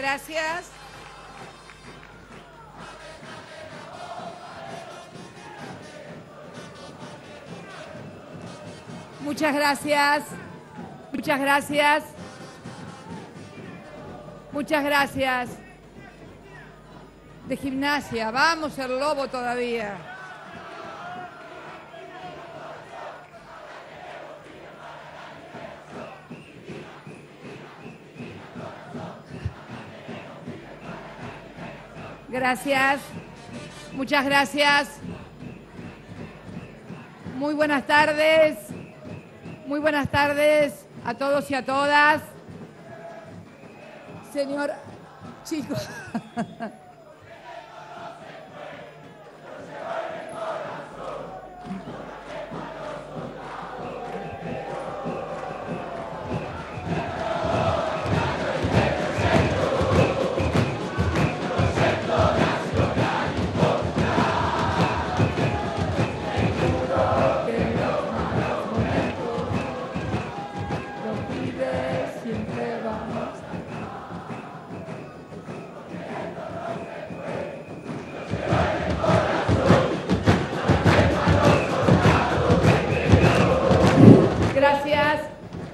gracias. Muchas gracias. Muchas gracias. Muchas gracias. De Gimnasia, vamos el Lobo todavía. Gracias. Muchas gracias. Muy buenas tardes. Muy buenas tardes a todos y a todas. Señor, chicos.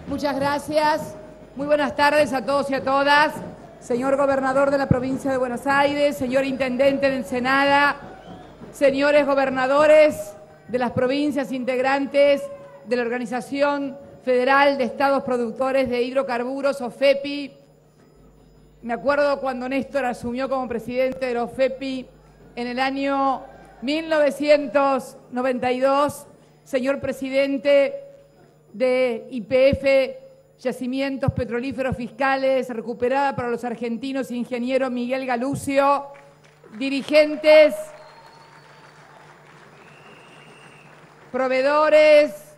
Muchas gracias. Muy buenas tardes a todos y a todas. Señor gobernador de la provincia de Buenos Aires, señor intendente de Ensenada, señores gobernadores de las provincias integrantes de la Organización Federal de Estados Productores de Hidrocarburos, OFEPI. Me acuerdo cuando Néstor asumió como presidente de la OFEPI en el año 1992, señor presidente de YPF, Yacimientos Petrolíferos Fiscales, recuperada para los argentinos, ingeniero Miguel Galucio, dirigentes, proveedores,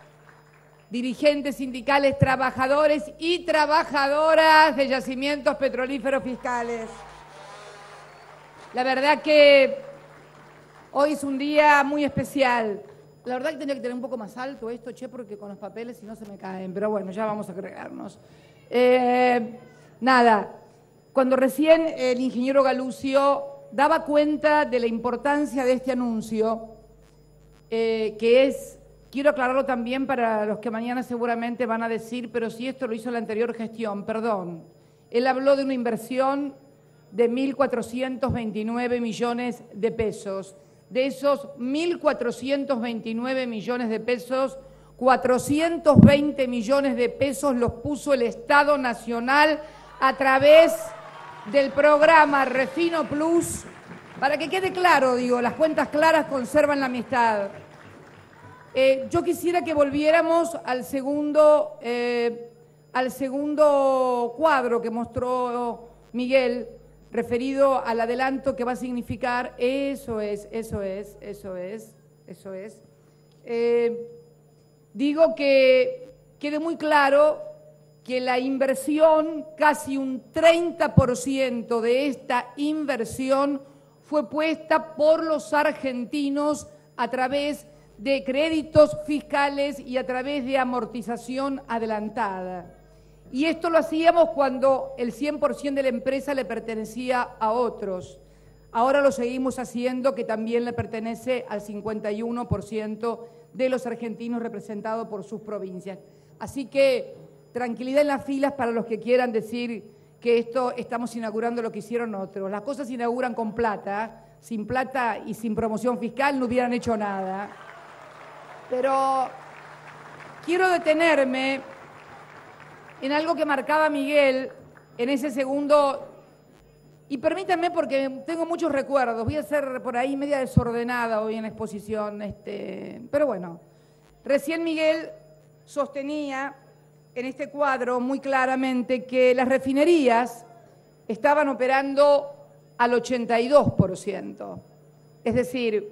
dirigentes sindicales, trabajadores y trabajadoras de Yacimientos Petrolíferos Fiscales. La verdad que hoy es un día muy especial. La verdad que tendría que tener un poco más alto esto, che, porque con los papeles si no se me caen. Pero bueno, ya vamos a agregarnos. Nada, cuando recién el ingeniero Galucio daba cuenta de la importancia de este anuncio, que es, quiero aclararlo también para los que mañana seguramente van a decir, pero si esto lo hizo la anterior gestión, perdón. Él habló de una inversión de 1.429 millones de pesos. De esos 1.429 millones de pesos, 420 millones de pesos los puso el Estado Nacional a través del programa Refino Plus. Para que quede claro, digo, las cuentas claras conservan la amistad. Yo quisiera que volviéramos al segundo cuadro que mostró Miguel, referido al adelanto que va a significar, eso es. Digo que quede muy claro que la inversión, casi un 30% de esta inversión fue puesta por los argentinos a través de créditos fiscales y a través de amortización adelantada. Y esto lo hacíamos cuando el 100% de la empresa le pertenecía a otros. Ahora lo seguimos haciendo, que también le pertenece al 51% de los argentinos representados por sus provincias. Así que tranquilidad en las filas para los que quieran decir que esto estamos inaugurando lo que hicieron otros. Las cosas se inauguran con plata. Sin plata y sin promoción fiscal no hubieran hecho nada. Pero quiero detenerme en algo que marcaba Miguel en ese segundo, y permítanme porque tengo muchos recuerdos, voy a ser por ahí media desordenada hoy en la exposición, pero bueno, recién Miguel sostenía en este cuadro muy claramente que las refinerías estaban operando al 82%, es decir,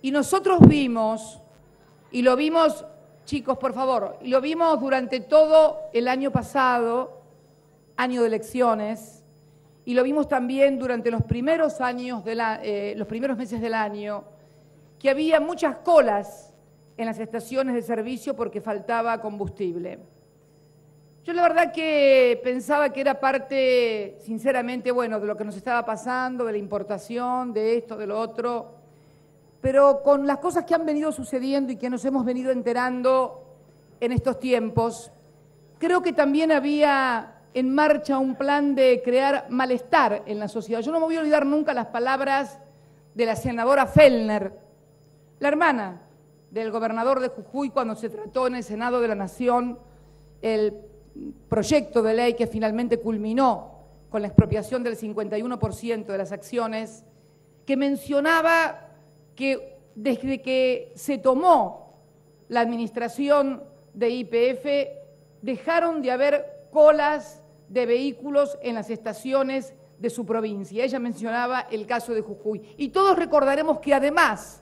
y nosotros vimos, y lo vimos, chicos, por favor, y lo vimos durante todo el año pasado, año de elecciones, y lo vimos también durante los primeros años los primeros meses del año, que había muchas colas en las estaciones de servicio porque faltaba combustible. Yo la verdad que pensaba que era parte, sinceramente, bueno, de lo que nos estaba pasando, de la importación, de esto, de lo otro, pero con las cosas que han venido sucediendo y que nos hemos venido enterando en estos tiempos, creo que también había en marcha un plan de crear malestar en la sociedad. Yo no me voy a olvidar nunca las palabras de la senadora Fellner, la hermana del gobernador de Jujuy, cuando se trató en el Senado de la Nación el proyecto de ley que finalmente culminó con la expropiación del 51% de las acciones, que mencionaba que desde que se tomó la administración de YPF dejaron de haber colas de vehículos en las estaciones de su provincia. Ella mencionaba el caso de Jujuy. Y todos recordaremos que además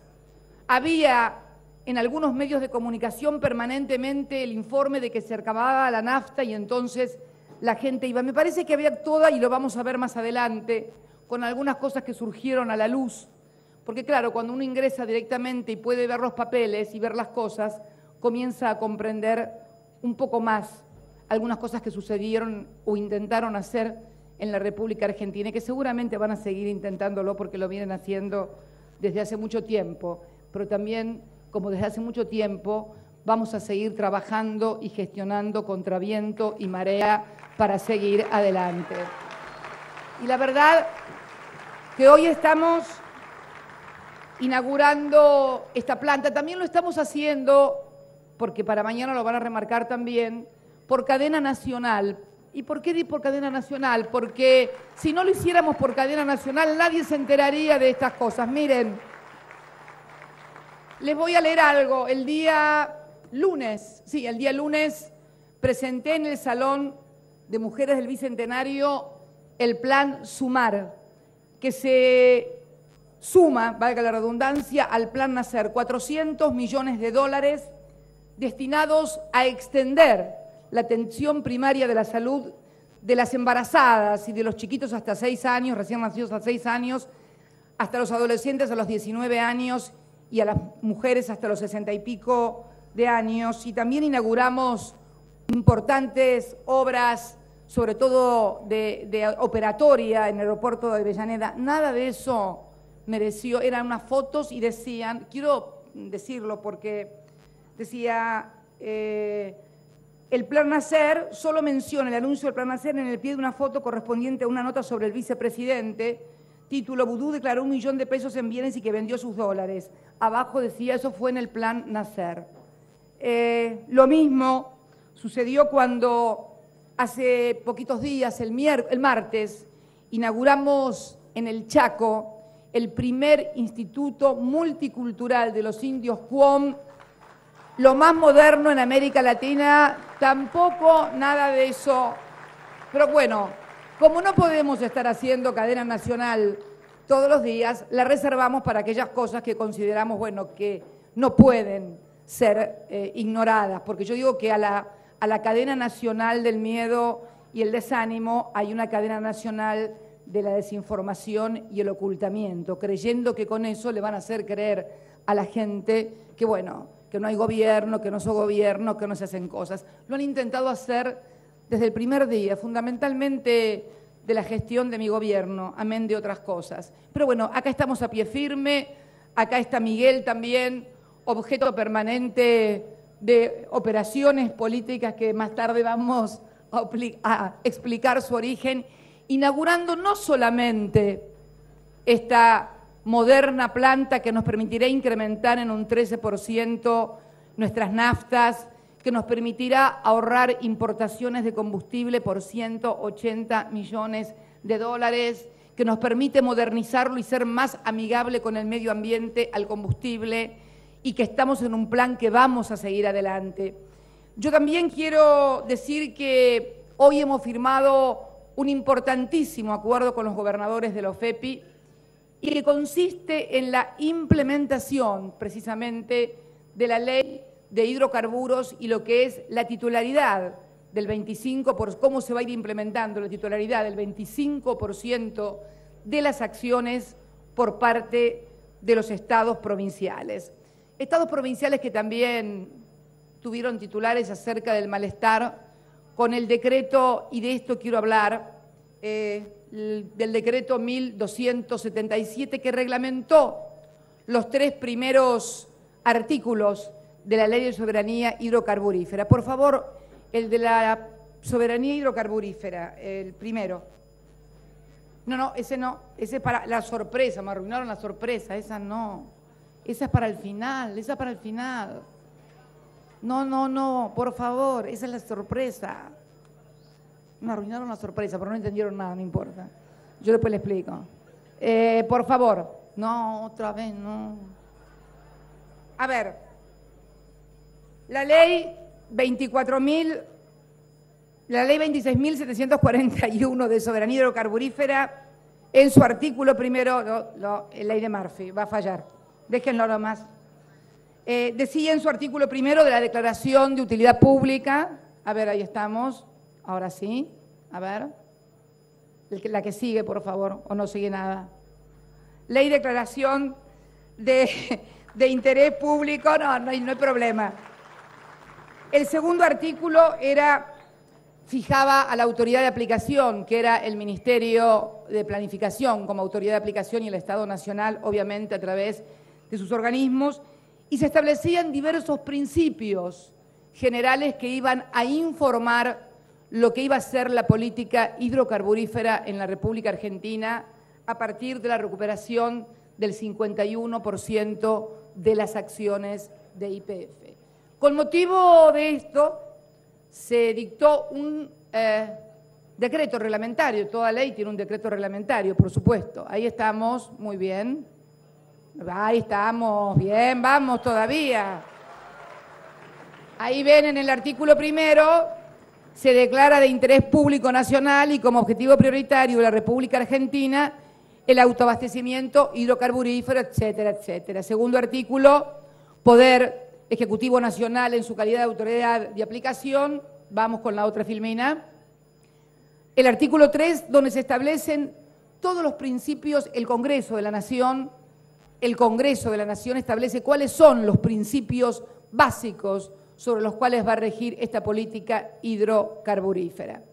había en algunos medios de comunicación permanentemente el informe de que se acababa la nafta y entonces la gente iba. Me parece que había toda, y lo vamos a ver más adelante, con algunas cosas que surgieron a la luz, porque claro, cuando uno ingresa directamente y puede ver los papeles y ver las cosas, comienza a comprender un poco más algunas cosas que sucedieron o intentaron hacer en la República Argentina y que seguramente van a seguir intentándolo porque lo vienen haciendo desde hace mucho tiempo, pero también, como desde hace mucho tiempo, vamos a seguir trabajando y gestionando contra viento y marea para seguir adelante. Y la verdad que hoy estamos inaugurando esta planta, también lo estamos haciendo, porque para mañana lo van a remarcar también, por cadena nacional. ¿Y por qué di por cadena nacional? Porque si no lo hiciéramos por cadena nacional, nadie se enteraría de estas cosas. Miren, les voy a leer algo. El día lunes presenté en el Salón de Mujeres del Bicentenario el plan Sumar, que se suma, valga la redundancia, al plan Nacer, 400 millones de dólares destinados a extender la atención primaria de la salud de las embarazadas y de los chiquitos hasta 6 años, recién nacidos a 6 años, hasta los adolescentes a los 19 años y a las mujeres hasta los 60 y pico de años. Y también inauguramos importantes obras, sobre todo de operatoria en el aeropuerto de Avellaneda. Nada de eso mereció, eran unas fotos y decían, quiero decirlo porque decía, el Plan Nacer, solo menciona el anuncio del Plan Nacer en el pie de una foto correspondiente a una nota sobre el vicepresidente, título, Vudú declaró $1 millón de pesos en bienes y que vendió sus dólares. Abajo decía, eso fue en el Plan Nacer. Lo mismo sucedió cuando hace poquitos días, el martes, inauguramos en el Chaco el primer instituto multicultural de los indios Cuom, lo más moderno en América Latina, tampoco nada de eso. Pero bueno, como no podemos estar haciendo cadena nacional todos los días, la reservamos para aquellas cosas que consideramos, bueno, que no pueden ser ignoradas, porque yo digo que a la cadena nacional del miedo y el desánimo hay una cadena nacional de la desinformación y el ocultamiento, creyendo que con eso le van a hacer creer a la gente que, bueno, que no hay gobierno, que no soy gobierno, que no se hacen cosas. Lo han intentado hacer desde el primer día, fundamentalmente de la gestión de mi gobierno, amén de otras cosas. Pero bueno, acá estamos a pie firme, acá está Miguel también, objeto permanente de operaciones políticas que más tarde vamos a explicar su origen, inaugurando no solamente esta moderna planta que nos permitirá incrementar en un 13% nuestras naftas, que nos permitirá ahorrar importaciones de combustible por 180 millones de dólares, que nos permite modernizarlo y ser más amigable con el medio ambiente al combustible, y que estamos en un plan que vamos a seguir adelante. Yo también quiero decir que hoy hemos firmado un importantísimo acuerdo con los gobernadores de la OFEPI y que consiste en la implementación precisamente de la ley de hidrocarburos y lo que es la titularidad del 25%, por cómo se va a ir implementando la titularidad del 25% de las acciones por parte de los estados provinciales. Estados provinciales que también tuvieron titulares acerca del malestar con el decreto, y de esto quiero hablar, del decreto 1277 que reglamentó los 3 primeros artículos de la Ley de Soberanía Hidrocarburífera. Por favor, el de la soberanía hidrocarburífera, el primero. No, ese no, ese es para la sorpresa, me arruinaron la sorpresa, esa no. Esa es para el final, esa es para el final. No, por favor, esa es la sorpresa. Me arruinaron la sorpresa, pero no entendieron nada, no importa. Yo después le explico. Por favor. No, otra vez, no. A ver, la ley 26.741 de soberanía hidrocarburífera, en su artículo primero, ley de Murphy, va a fallar. Déjenlo nomás. Decía en su artículo primero de la Declaración de Utilidad Pública, a ver, ahí estamos, ahora sí, a ver, la que sigue, por favor, o no sigue nada. Ley de Declaración de Interés Público, no hay problema. El segundo artículo fijaba a la autoridad de aplicación, que era el Ministerio de Planificación como autoridad de aplicación y el Estado Nacional, obviamente a través de sus organismos, y se establecían diversos principios generales que iban a informar lo que iba a ser la política hidrocarburífera en la República Argentina a partir de la recuperación del 51% de las acciones de YPF. Con motivo de esto, se dictó un decreto reglamentario. Toda ley tiene un decreto reglamentario, por supuesto. Ahí estamos, muy bien. Ahí estamos, bien, vamos todavía. Ahí ven en el artículo primero, se declara de interés público nacional y como objetivo prioritario de la República Argentina el autoabastecimiento hidrocarburífero, etcétera, etcétera. Segundo artículo, Poder Ejecutivo Nacional en su calidad de autoridad de aplicación. Vamos con la otra filmina. El artículo 3, donde se establecen todos los principios, el Congreso de la Nación establece cuáles son los principios básicos sobre los cuales va a regir esta política hidrocarburífera.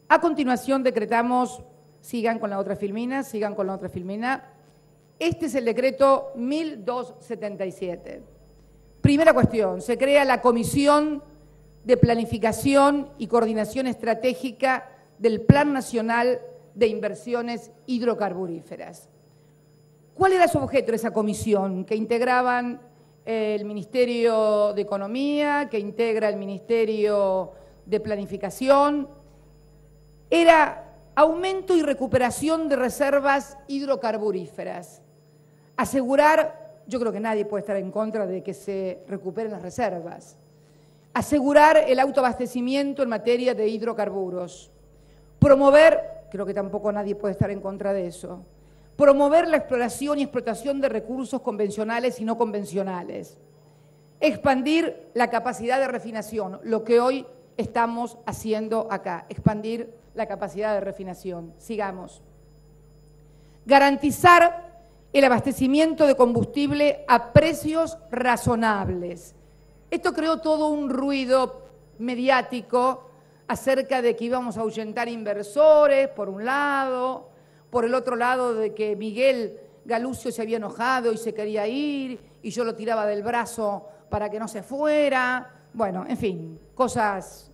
A continuación decretamos, sigan con la otra filmina. Este es el decreto 1277. Primera cuestión, se crea la Comisión de Planificación y Coordinación Estratégica del Plan Nacional de Inversiones Hidrocarburíferas. ¿Cuál era su objeto de esa comisión? Que integraban el Ministerio de Economía, que integra el Ministerio de Planificación. Era aumento y recuperación de reservas hidrocarburíferas. Asegurar, yo creo que nadie puede estar en contra de que se recuperen las reservas. Asegurar el autoabastecimiento en materia de hidrocarburos. Promover, creo que tampoco nadie puede estar en contra de eso. Promover la exploración y explotación de recursos convencionales y no convencionales. Expandir la capacidad de refinación, lo que hoy estamos haciendo acá, expandir la capacidad de refinación. Sigamos. Garantizar el abastecimiento de combustible a precios razonables. Esto creó todo un ruido mediático acerca de que íbamos a ahuyentar inversores, por un lado, por el otro lado de que Miguel Galucio se había enojado y se quería ir, y yo lo tiraba del brazo para que no se fuera. Bueno, en fin, cosas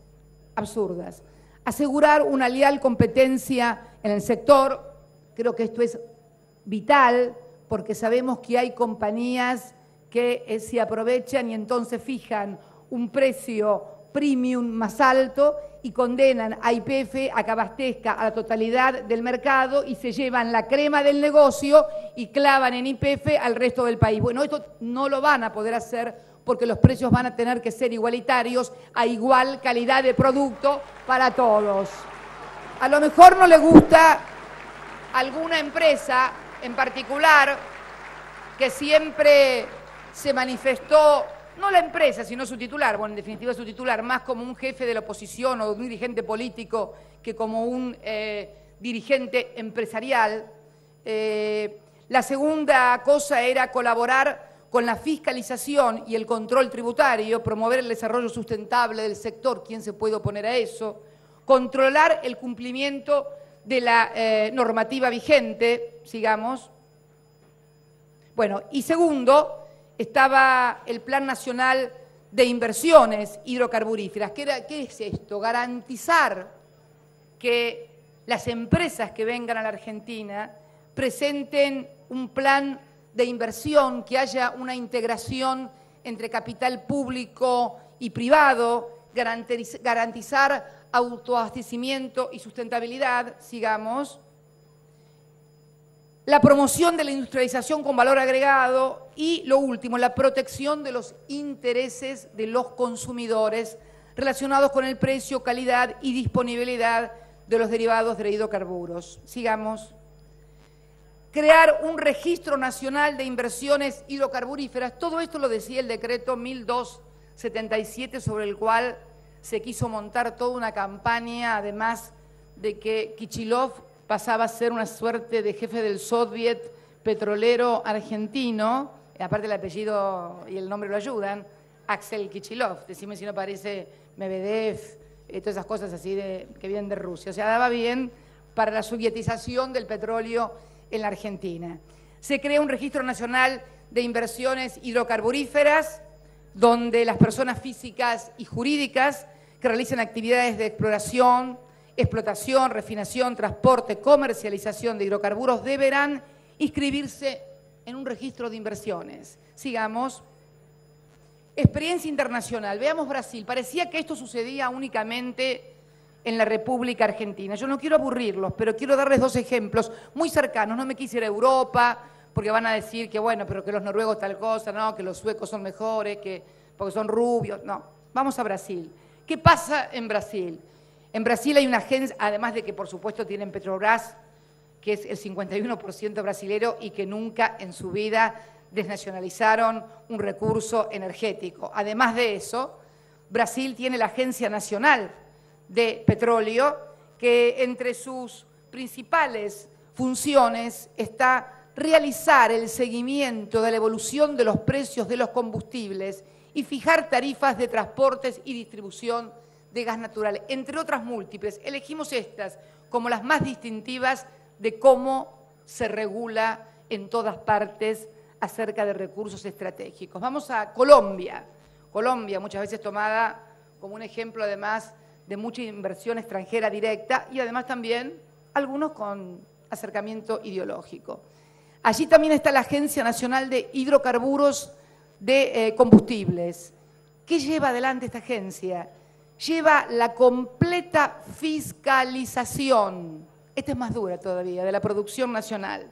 absurdas. Asegurar una leal competencia en el sector, creo que esto es vital, porque sabemos que hay compañías que se aprovechan y entonces fijan un precio premium más alto y condenan a YPF a que abastezca a la totalidad del mercado y se llevan la crema del negocio y clavan en YPF al resto del país. Bueno, esto no lo van a poder hacer porque los precios van a tener que ser igualitarios a igual calidad de producto para todos. A lo mejor no le gusta alguna empresa en particular que siempre se manifestó, no la empresa, sino su titular, bueno, en definitiva su titular, más como un jefe de la oposición o un dirigente político que como un dirigente empresarial. La segunda cosa era colaborar con la fiscalización y el control tributario, promover el desarrollo sustentable del sector, ¿quién se puede oponer a eso? controlar el cumplimiento de la normativa vigente, sigamos. Bueno, y segundo, estaba el Plan Nacional de Inversiones Hidrocarburíferas. ¿Qué es esto? Garantizar que las empresas que vengan a la Argentina presenten un plan de inversión, que haya una integración entre capital público y privado, garantizar autoabastecimiento y sustentabilidad, sigamos. La promoción de la industrialización con valor agregado y, lo último, la protección de los intereses de los consumidores relacionados con el precio, calidad y disponibilidad de los derivados de hidrocarburos. Sigamos. Crear un registro nacional de inversiones hidrocarburíferas. Todo esto lo decía el decreto 1277, sobre el cual se quiso montar toda una campaña, además de que Kichilov pasaba a ser una suerte de jefe del soviet petrolero argentino, aparte el apellido y el nombre lo ayudan, Axel Kichilov, decime si no parece Medvedev, todas esas cosas así que vienen de Rusia. O sea, daba bien para la sovietización del petróleo en la Argentina. Se crea un registro nacional de inversiones hidrocarburíferas, donde las personas físicas y jurídicas que realicen actividades de exploración, explotación, refinación, transporte, comercialización de hidrocarburos deberán inscribirse en un registro de inversiones. Sigamos. Experiencia internacional. Veamos Brasil. Parecía que esto sucedía únicamente en la República Argentina. Yo no quiero aburrirlos, pero quiero darles dos ejemplos muy cercanos. No me quise ir a Europa, porque van a decir que, bueno, pero que los noruegos tal cosa, no, que los suecos son mejores, que porque son rubios. No, vamos a Brasil. ¿Qué pasa en Brasil? En Brasil hay una agencia, además de que por supuesto tienen Petrobras, que es el 51% brasilero y que nunca en su vida desnacionalizaron un recurso energético. Además de eso, Brasil tiene la Agencia Nacional de Petróleo, que entre sus principales funciones está realizar el seguimiento de la evolución de los precios de los combustibles y fijar tarifas de transportes y distribución de gas natural, entre otras múltiples. Elegimos estas como las más distintivas de cómo se regula en todas partes acerca de recursos estratégicos. Vamos a Colombia. Colombia, muchas veces tomada como un ejemplo, además, de mucha inversión extranjera directa y además también algunos con acercamiento ideológico. Allí también está la Agencia Nacional de Hidrocarburos de Combustibles. ¿Qué lleva adelante esta agencia? Lleva la completa fiscalización, esta es más dura todavía, de la producción nacional.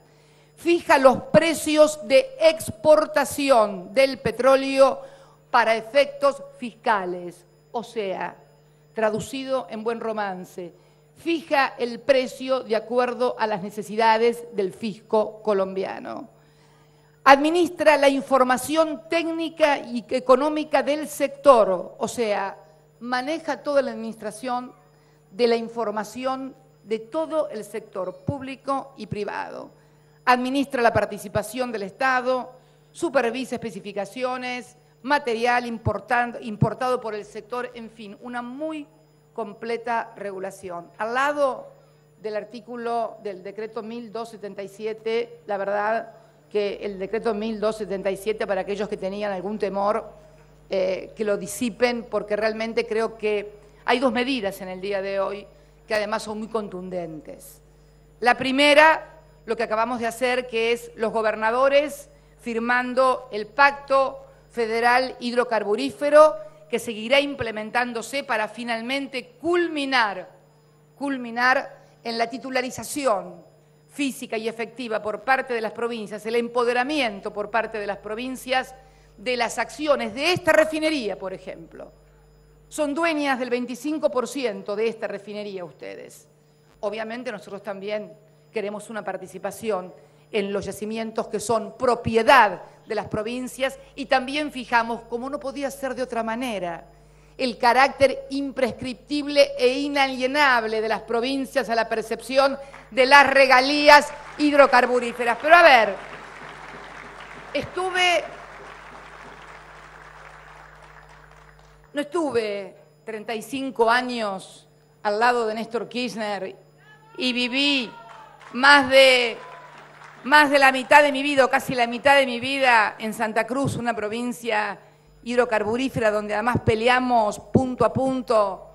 Fija los precios de exportación del petróleo para efectos fiscales, o sea, traducido en buen romance, fija el precio de acuerdo a las necesidades del fisco colombiano. Administra la información técnica y económica del sector, o sea, maneja toda la administración de la información de todo el sector público y privado. Administra la participación del Estado, supervisa especificaciones, material importado por el sector, en fin, una muy completa regulación. Al lado del artículo del decreto 1277, la verdad que el decreto 1277, para aquellos que tenían algún temor, que lo disipen, porque realmente creo que hay dos medidas en el día de hoy que además son muy contundentes. La primera, lo que acabamos de hacer, que es los gobernadores firmando el Pacto Federal Hidrocarburífero, que seguirá implementándose para finalmente culminar en la titularización física y efectiva por parte de las provincias, el empoderamiento por parte de las provincias de las acciones de esta refinería, por ejemplo. Son dueñas del 25% de esta refinería ustedes. Obviamente nosotros también queremos una participación en los yacimientos que son propiedad de las provincias y también fijamos, como no podía ser de otra manera, el carácter imprescriptible e inalienable de las provincias a la percepción de las regalías hidrocarburíferas. Pero a ver, no estuve 35 años al lado de Néstor Kirchner y viví más de la mitad de mi vida, o casi la mitad de mi vida, en Santa Cruz, una provincia hidrocarburífera donde además peleamos punto a punto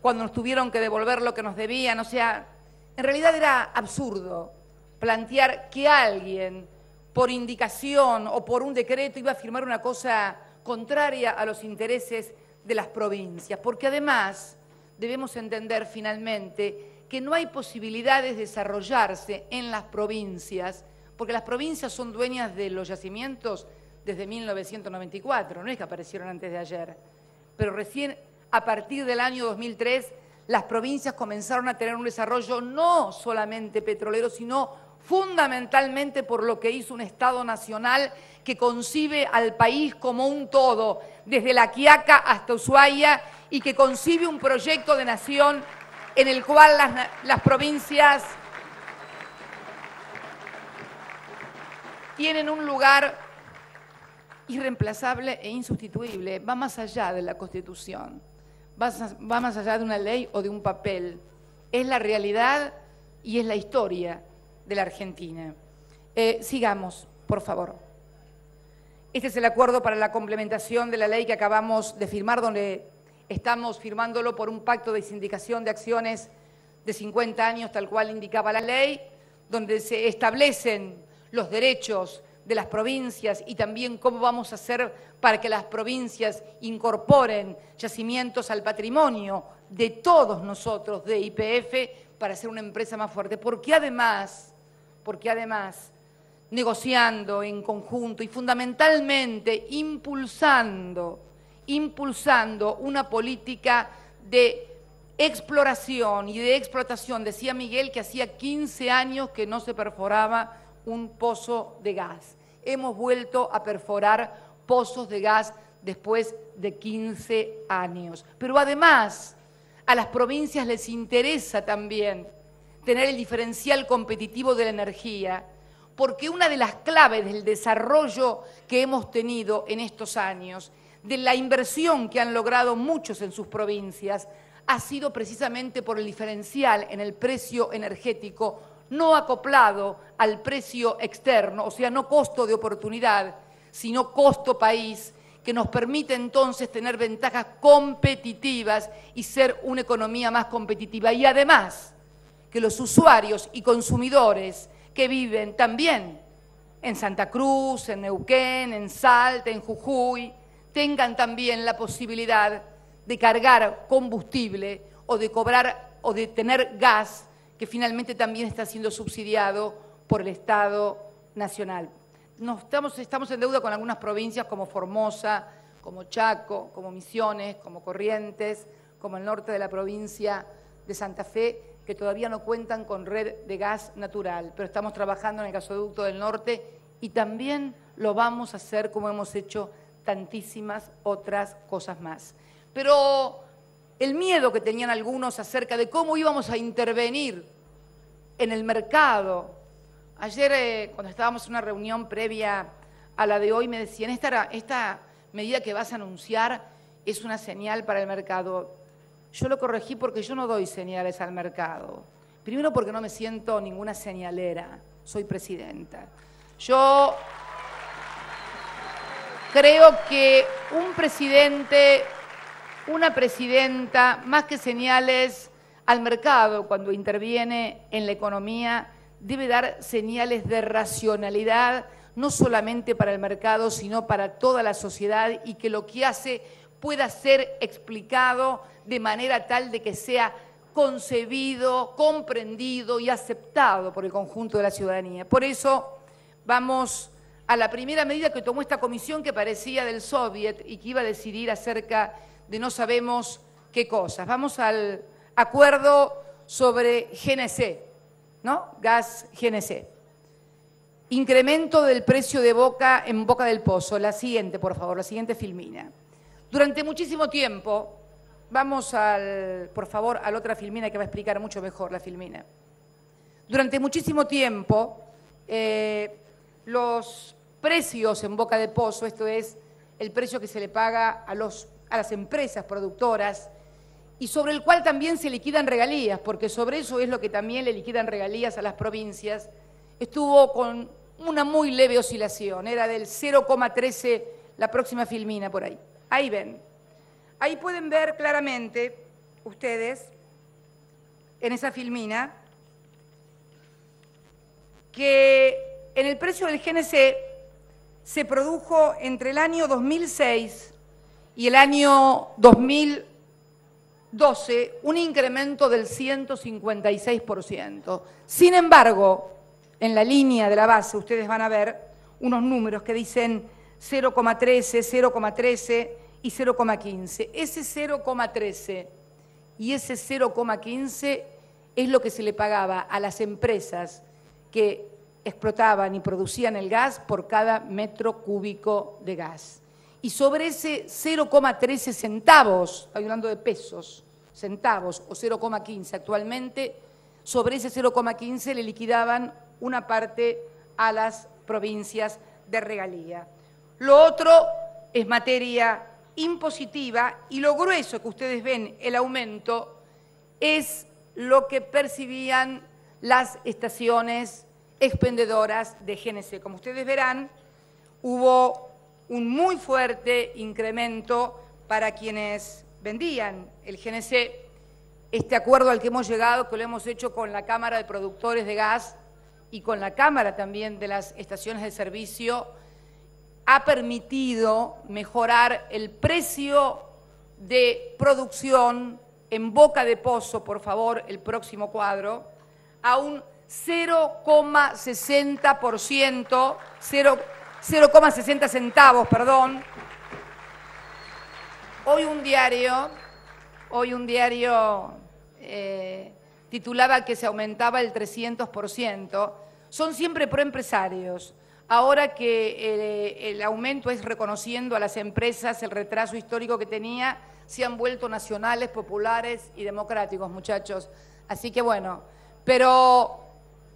cuando nos tuvieron que devolver lo que nos debían. O sea, en realidad era absurdo plantear que alguien, por indicación o por un decreto, iba a firmar una cosa contraria a los intereses de las provincias, porque además debemos entender finalmente que no hay posibilidades de desarrollarse en las provincias, porque las provincias son dueñas de los yacimientos desde 1994, no es que aparecieron antes de ayer, pero recién a partir del año 2003 las provincias comenzaron a tener un desarrollo no solamente petrolero, sino fundamentalmente por lo que hizo un Estado nacional que concibe al país como un todo, desde La Quiaca hasta Ushuaia, y que concibe un proyecto de nación en el cual las provincias tienen un lugar irreemplazable e insustituible. Va más allá de la Constitución, va más allá de una ley o de un papel. Es la realidad y es la historia de la Argentina. Sigamos, por favor. Este es el acuerdo para la complementación de la ley que acabamos de firmar, donde estamos firmándolo por un pacto de sindicación de acciones de 50 años, tal cual indicaba la ley, donde se establecen los derechos de las provincias y también cómo vamos a hacer para que las provincias incorporen yacimientos al patrimonio de todos nosotros, de YPF, para ser una empresa más fuerte. Porque además, negociando en conjunto y fundamentalmente impulsando una política de exploración y de explotación. Decía Miguel que hacía 15 años que no se perforaba un pozo de gas. Hemos vuelto a perforar pozos de gas después de 15 años. Pero además, a las provincias les interesa también tener el diferencial competitivo de la energía, porque una de las claves del desarrollo que hemos tenido en estos años, de la inversión que han logrado muchos en sus provincias, ha sido precisamente por el diferencial en el precio energético, no acoplado al precio externo, o sea, no costo de oportunidad, sino costo país, que nos permite entonces tener ventajas competitivas y ser una economía más competitiva. Y además, que los usuarios y consumidores que viven también en Santa Cruz, en Neuquén, en Salta, en Jujuy, tengan también la posibilidad de cargar combustible o de cobrar o de tener gas, que finalmente también está siendo subsidiado por el Estado Nacional. Estamos en deuda con algunas provincias como Formosa, como Chaco, como Misiones, como Corrientes, como el norte de la provincia de Santa Fe, que todavía no cuentan con red de gas natural, pero estamos trabajando en el gasoducto del norte y también lo vamos a hacer como hemos hecho tantísimas otras cosas más. Pero el miedo que tenían algunos acerca de cómo íbamos a intervenir en el mercado. Ayer, cuando estábamos en una reunión previa a la de hoy, me decían, esta medida que vas a anunciar es una señal para el mercado. Yo lo corregí porque yo no doy señales al mercado. Primero porque no me siento ninguna señalera, soy presidenta. Yo creo que un presidente, una presidenta, más que señales al mercado cuando interviene en la economía, debe dar señales de racionalidad, no solamente para el mercado, sino para toda la sociedad, y que lo que hace pueda ser explicado de manera tal de que sea concebido, comprendido y aceptado por el conjunto de la ciudadanía. Por eso vamos a la primera medida que tomó esta comisión, que parecía del Soviet y que iba a decidir acerca de no sabemos qué cosas. Vamos al acuerdo sobre GNC, ¿no? Gas GNC. Incremento del precio de Boca en Boca del Pozo. La siguiente, por favor, la siguiente filmina. Durante muchísimo tiempo, vamos por favor, a la otra filmina que va a explicar mucho mejor la filmina. Durante muchísimo tiempo, los precios en Boca de Pozo, esto es el precio que se le paga a las empresas productoras, y sobre el cual también se liquidan regalías, porque sobre eso es lo que también le liquidan regalías a las provincias, estuvo con una muy leve oscilación, era del 0,13 la próxima filmina por ahí. Ahí ven. Ahí pueden ver claramente ustedes, en esa filmina, que en el precio del GNC se produjo entre el año 2006 y el año 2012 un incremento del 156%. Sin embargo, en la línea de la base ustedes van a ver unos números que dicen 0,13, 0,13 y 0,15. Ese 0,13 y ese 0,15 es lo que se le pagaba a las empresas que explotaban y producían el gas por cada metro cúbico de gas. Y sobre ese 0,13 centavos, estoy hablando de pesos, centavos o 0,15 actualmente, sobre ese 0,15 le liquidaban una parte a las provincias de regalía. Lo otro es materia impositiva y lo grueso que ustedes ven, el aumento, es lo que percibían las estaciones expendedoras de GNC. Como ustedes verán, hubo un muy fuerte incremento para quienes vendían el GNC. Este acuerdo al que hemos llegado, que lo hemos hecho con la Cámara de Productores de Gas y con la Cámara también de las estaciones de servicio, ha permitido mejorar el precio de producción en boca de pozo, por favor, el próximo cuadro, a un 0,60%, 0,60 centavos, perdón. Hoy un diario titulaba que se aumentaba el 300%. Son siempre proempresarios. Ahora que el aumento es reconociendo a las empresas el retraso histórico que tenía, se han vuelto nacionales, populares y democráticos, muchachos. Así que bueno, pero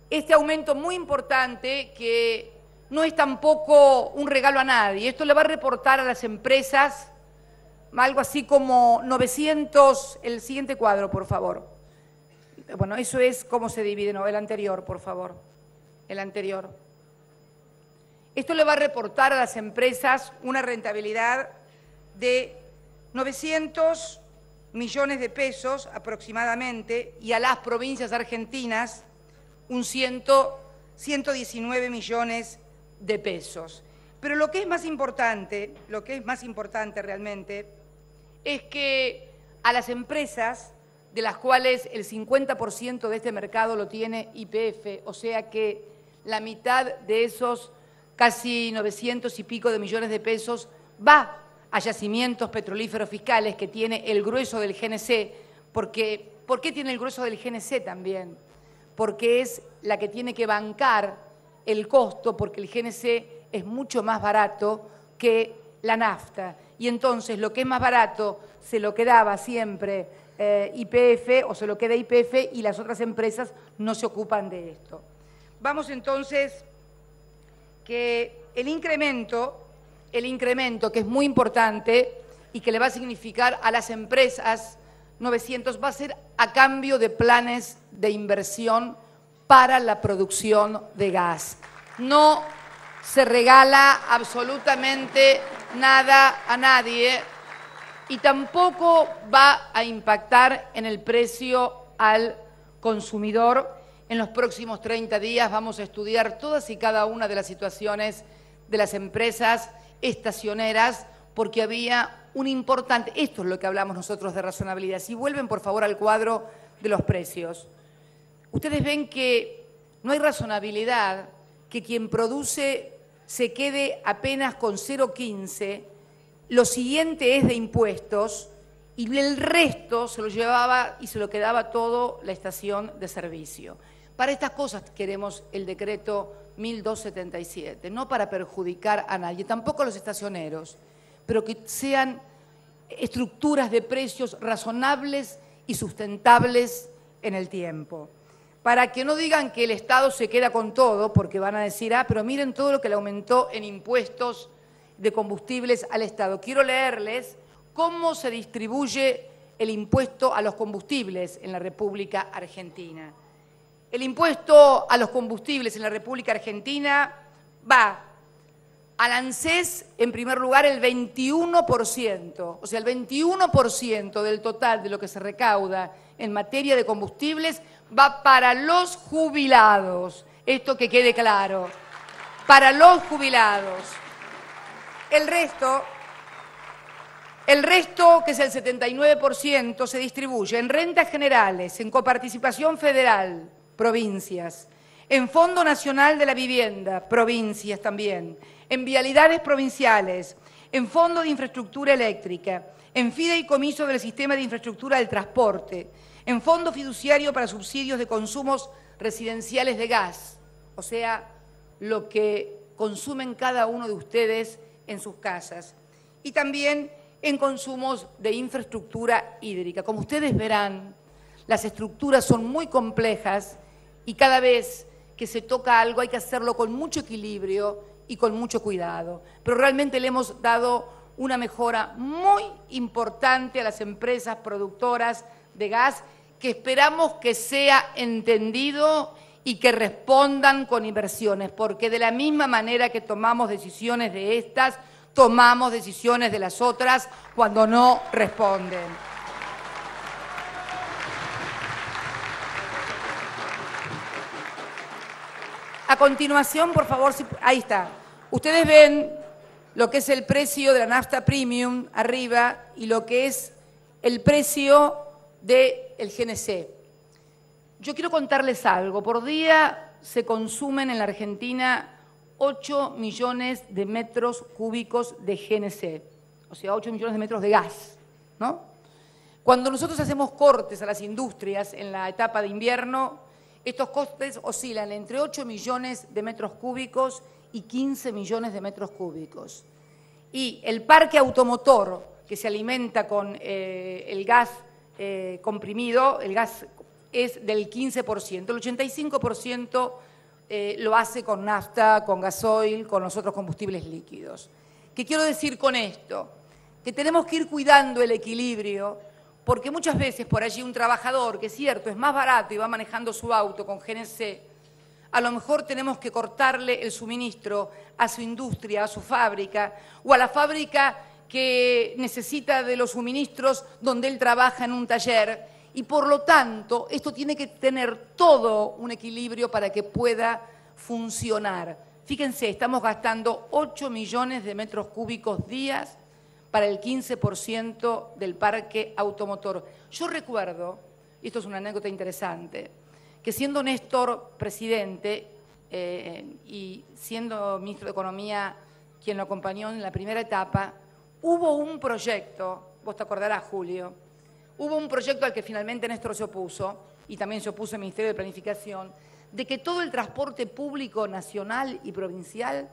este aumento muy importante que no es tampoco un regalo a nadie. Esto le va a reportar a las empresas algo así como 900, el siguiente cuadro, por favor. Bueno, eso es cómo se divide, no, el anterior, por favor, el anterior. Esto le va a reportar a las empresas una rentabilidad de 900 millones de pesos aproximadamente y a las provincias argentinas un 119 millones de pesos. Pero lo que es más importante realmente es que a las empresas, de las cuales el 50% de este mercado lo tiene YPF, o sea que la mitad de esos casi 900 y pico de millones de pesos va a yacimientos petrolíferos fiscales que tiene el grueso del GNC, porque ¿por qué tiene el grueso del GNC también? Porque es la que tiene que bancar el costo, porque el GNC es mucho más barato que la nafta. Y entonces lo que es más barato se lo quedaba siempre YPF o se lo queda YPF y las otras empresas no se ocupan de esto. Vamos entonces que el incremento que es muy importante y que le va a significar a las empresas 900 va a ser a cambio de planes de inversión para la producción de gas. No se regala absolutamente nada a nadie y tampoco va a impactar en el precio al consumidor. En los próximos 30 días vamos a estudiar todas y cada una de las situaciones de las empresas estacioneras porque había un importante, esto es lo que hablamos nosotros de razonabilidad. Si vuelven por favor al cuadro de los precios, ustedes ven que no hay razonabilidad que quien produce se quede apenas con 0,15, lo siguiente es de impuestos y el resto se lo llevaba y se lo quedaba todo la estación de servicio. Para estas cosas queremos el decreto 1277, no para perjudicar a nadie, tampoco a los estacioneros, pero que sean estructuras de precios razonables y sustentables en el tiempo. Para que no digan que el Estado se queda con todo, porque van a decir, pero miren todo lo que le aumentó en impuestos de combustibles al Estado. Quiero leerles cómo se distribuye el impuesto a los combustibles en la República Argentina. El impuesto a los combustibles en la República Argentina va al ANSES, en primer lugar, el 21%, o sea, el 21% del total de lo que se recauda en materia de combustibles va para los jubilados. Esto que quede claro, para los jubilados. El resto, que es el 79%, se distribuye en rentas generales, en coparticipación federal, provincias, en Fondo Nacional de la Vivienda, provincias también, en vialidades provinciales, en Fondo de Infraestructura Eléctrica, en fideicomiso del Sistema de Infraestructura del Transporte, en Fondo Fiduciario para Subsidios de Consumos Residenciales de Gas, o sea, lo que consumen cada uno de ustedes en sus casas, y también en consumos de infraestructura hídrica. Como ustedes verán, las estructuras son muy complejas y cada vez que se toca algo hay que hacerlo con mucho equilibrio y con mucho cuidado. Pero realmente le hemos dado una mejora muy importante a las empresas productoras de gas que esperamos que sea entendido y que respondan con inversiones, porque de la misma manera que tomamos decisiones de estas, tomamos decisiones de las otras cuando no responden. A continuación, por favor, ahí está. Ustedes ven lo que es el precio de la nafta premium arriba y lo que es el precio del GNC. Yo quiero contarles algo. Por día se consumen en la Argentina 8 millones de metros cúbicos de GNC, o sea, 8 millones de metros de gas, ¿no? Cuando nosotros hacemos cortes a las industrias en la etapa de invierno, estos costes oscilan entre 8 millones de metros cúbicos y 15 millones de metros cúbicos. Y el parque automotor, que se alimenta con el gas comprimido, el gas es del 15%, el 85% lo hace con nafta, con gasoil, con los otros combustibles líquidos. ¿Qué quiero decir con esto? Que tenemos que ir cuidando el equilibrio, porque muchas veces por allí un trabajador, que es cierto, es más barato y va manejando su auto con GNC, a lo mejor tenemos que cortarle el suministro a su industria, a su fábrica, o a la fábrica que necesita de los suministros donde él trabaja en un taller, y por lo tanto esto tiene que tener todo un equilibrio para que pueda funcionar. Fíjense, estamos gastando 8 millones de metros cúbicos días para el 15% del parque automotor. Yo recuerdo, y esto es una anécdota interesante, que siendo Néstor presidente y siendo ministro de Economía quien lo acompañó en la primera etapa, hubo un proyecto, vos te acordarás, Julio, hubo un proyecto al que finalmente Néstor se opuso, y también se opuso el Ministerio de Planificación, de que todo el transporte público nacional y provincial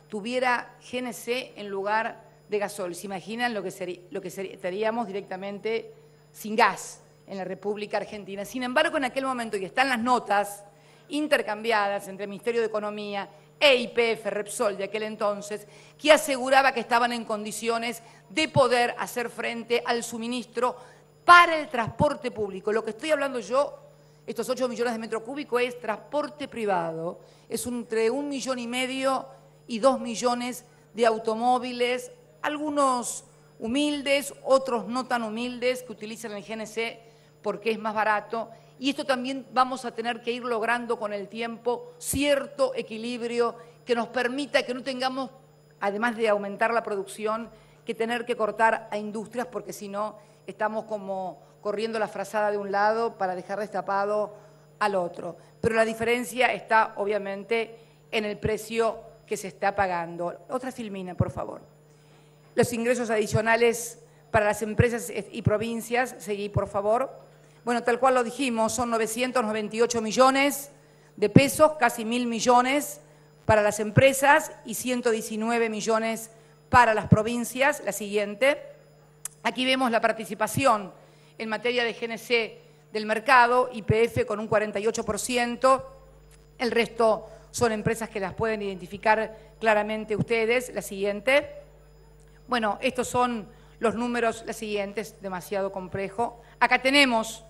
tuviera GNC en lugar de gasoil. ¿Se imaginan lo que estaríamos directamente sin gas en la República Argentina? Sin embargo, en aquel momento, y están las notas intercambiadas entre el Ministerio de Economía e YPF, Repsol de aquel entonces, que aseguraba que estaban en condiciones de poder hacer frente al suministro para el transporte público. Lo que estoy hablando yo, estos 8 millones de metros cúbicos, es transporte privado. Es entre 1,5 millones y 2 millones de automóviles, algunos humildes, otros no tan humildes, que utilizan el GNC porque es más barato. Y esto también vamos a tener que ir logrando con el tiempo cierto equilibrio que nos permita que no tengamos, además de aumentar la producción, que tener que cortar a industrias, porque si no estamos como corriendo la frazada de un lado para dejar destapado al otro. Pero la diferencia está obviamente en el precio que se está pagando. Otra filmina, por favor. Los ingresos adicionales para las empresas y provincias, seguí por favor. Bueno, tal cual lo dijimos, son 998 millones de pesos, casi 1.000 millones para las empresas y 119 millones para las provincias. La siguiente. Aquí vemos la participación en materia de GNC del mercado, YPF con un 48%, el resto son empresas que las pueden identificar claramente ustedes. La siguiente. Bueno, estos son los números, la siguiente, es demasiado complejo. Acá tenemos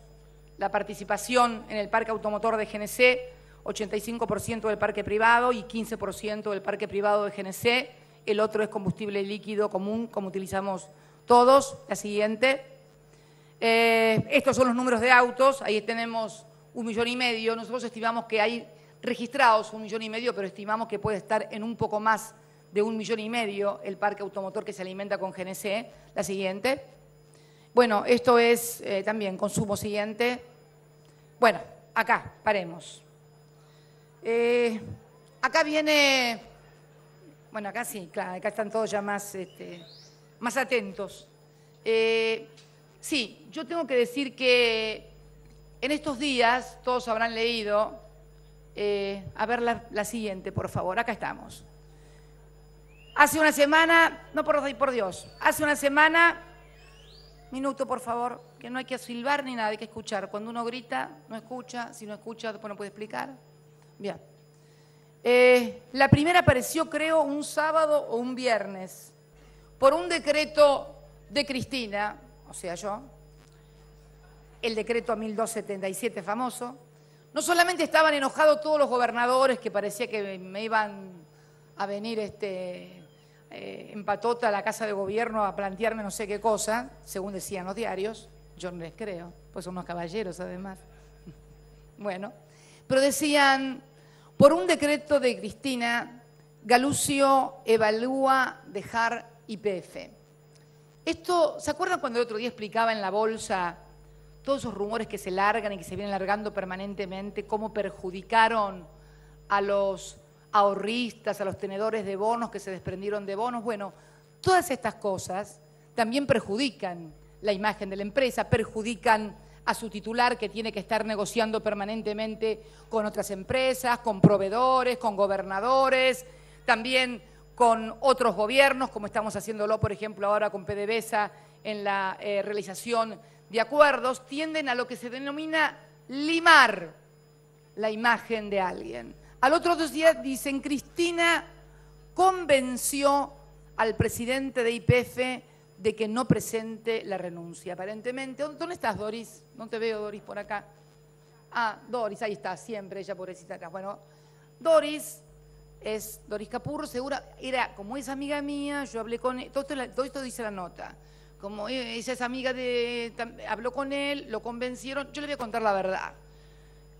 la participación en el parque automotor de GNC, 85% del parque privado y 15% del parque privado de GNC. El otro es combustible líquido común, como utilizamos todos. La siguiente. Estos son los números de autos. Ahí tenemos 1,5 millones. Nosotros estimamos que hay registrados 1,5 millones, pero estimamos que puede estar en un poco más de 1,5 millones el parque automotor que se alimenta con GNC. La siguiente. Bueno, esto es también consumo siguiente. Bueno, acá, paremos. Acá viene, bueno, acá sí, claro, acá están todos ya más atentos. Sí, yo tengo que decir que en estos días, todos habrán leído, a ver la siguiente, por favor, acá estamos. Hace una semana, no por Dios, hace una semana, minuto por favor, que no hay que silbar ni nada, hay que escuchar. Cuando uno grita, no escucha, si no escucha, después no puede explicar. Bien. La primera apareció, creo, un sábado o un viernes, por un decreto de Cristina, o sea yo, el decreto 1277 famoso. No solamente estaban enojados todos los gobernadores, que parecía que me iban a venir en patota a la Casa de Gobierno a plantearme no sé qué cosa, según decían los diarios, yo no les creo, pues son unos caballeros además. Bueno, pero decían, por un decreto de Cristina, Galucio evalúa dejar YPF. Esto, ¿se acuerdan cuando el otro día explicaba en la bolsa todos esos rumores que se largan y que se vienen largando permanentemente, cómo perjudicaron a los ahorristas, a los tenedores de bonos que se desprendieron de bonos? Bueno, todas estas cosas también perjudican la imagen de la empresa, perjudican a su titular, que tiene que estar negociando permanentemente con otras empresas, con proveedores, con gobernadores, también con otros gobiernos, como estamos haciéndolo, por ejemplo, ahora con PDVSA en la realización de acuerdos, tienden a lo que se denomina limar la imagen de alguien. Al otro día dicen, Cristina convenció al presidente de YPF de que no presente la renuncia, aparentemente. ¿Dónde estás, Doris? No te veo, Doris, por acá. Ah, Doris, ahí está, siempre, ella pobrecita acá. Bueno, Doris es Doris Capurro, segura, era, como es amiga mía, yo hablé con él, todo esto dice la nota. Como ella es amiga habló con él, lo convencieron, yo le voy a contar la verdad.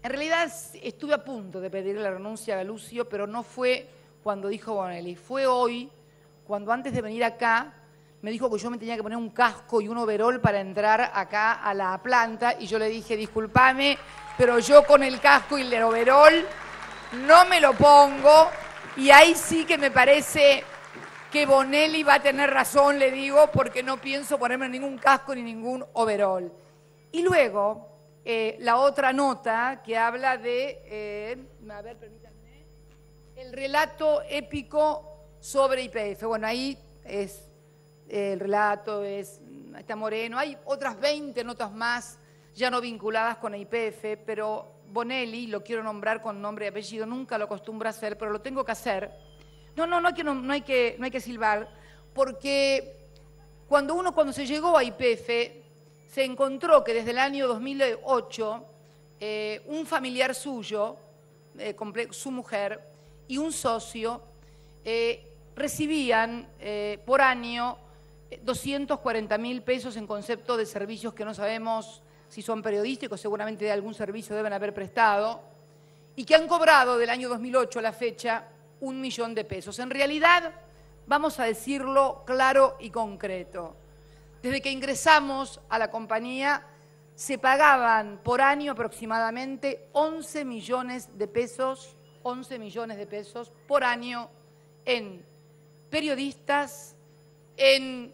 En realidad estuve a punto de pedirle la renuncia a Galucio, pero no fue cuando dijo Bonelli, fue hoy, cuando antes de venir acá, me dijo que yo me tenía que poner un casco y un overol para entrar acá a la planta, y yo le dije, discúlpame, pero yo con el casco y el overol no me lo pongo, y ahí sí que me parece que Bonelli va a tener razón, le digo, porque no pienso ponerme ningún casco ni ningún overol. Y luego, la otra nota que habla de, a ver, permítanme, el relato épico sobre YPF. Bueno, ahí es el relato, está Moreno, hay otras 20 notas más ya no vinculadas con YPF, pero Bonelli, lo quiero nombrar con nombre y apellido, nunca lo acostumbro a hacer, pero lo tengo que hacer. No hay que silbar, porque cuando se llegó a YPF, se encontró que desde el año 2008 un familiar suyo, su mujer y un socio recibían por año 240.000 pesos en concepto de servicios que no sabemos si son periodísticos, seguramente de algún servicio deben haber prestado, y que han cobrado del año 2008 a la fecha 1 millón de pesos. En realidad, vamos a decirlo claro y concreto, desde que ingresamos a la compañía se pagaban por año aproximadamente 11 millones de pesos por año en periodistas, en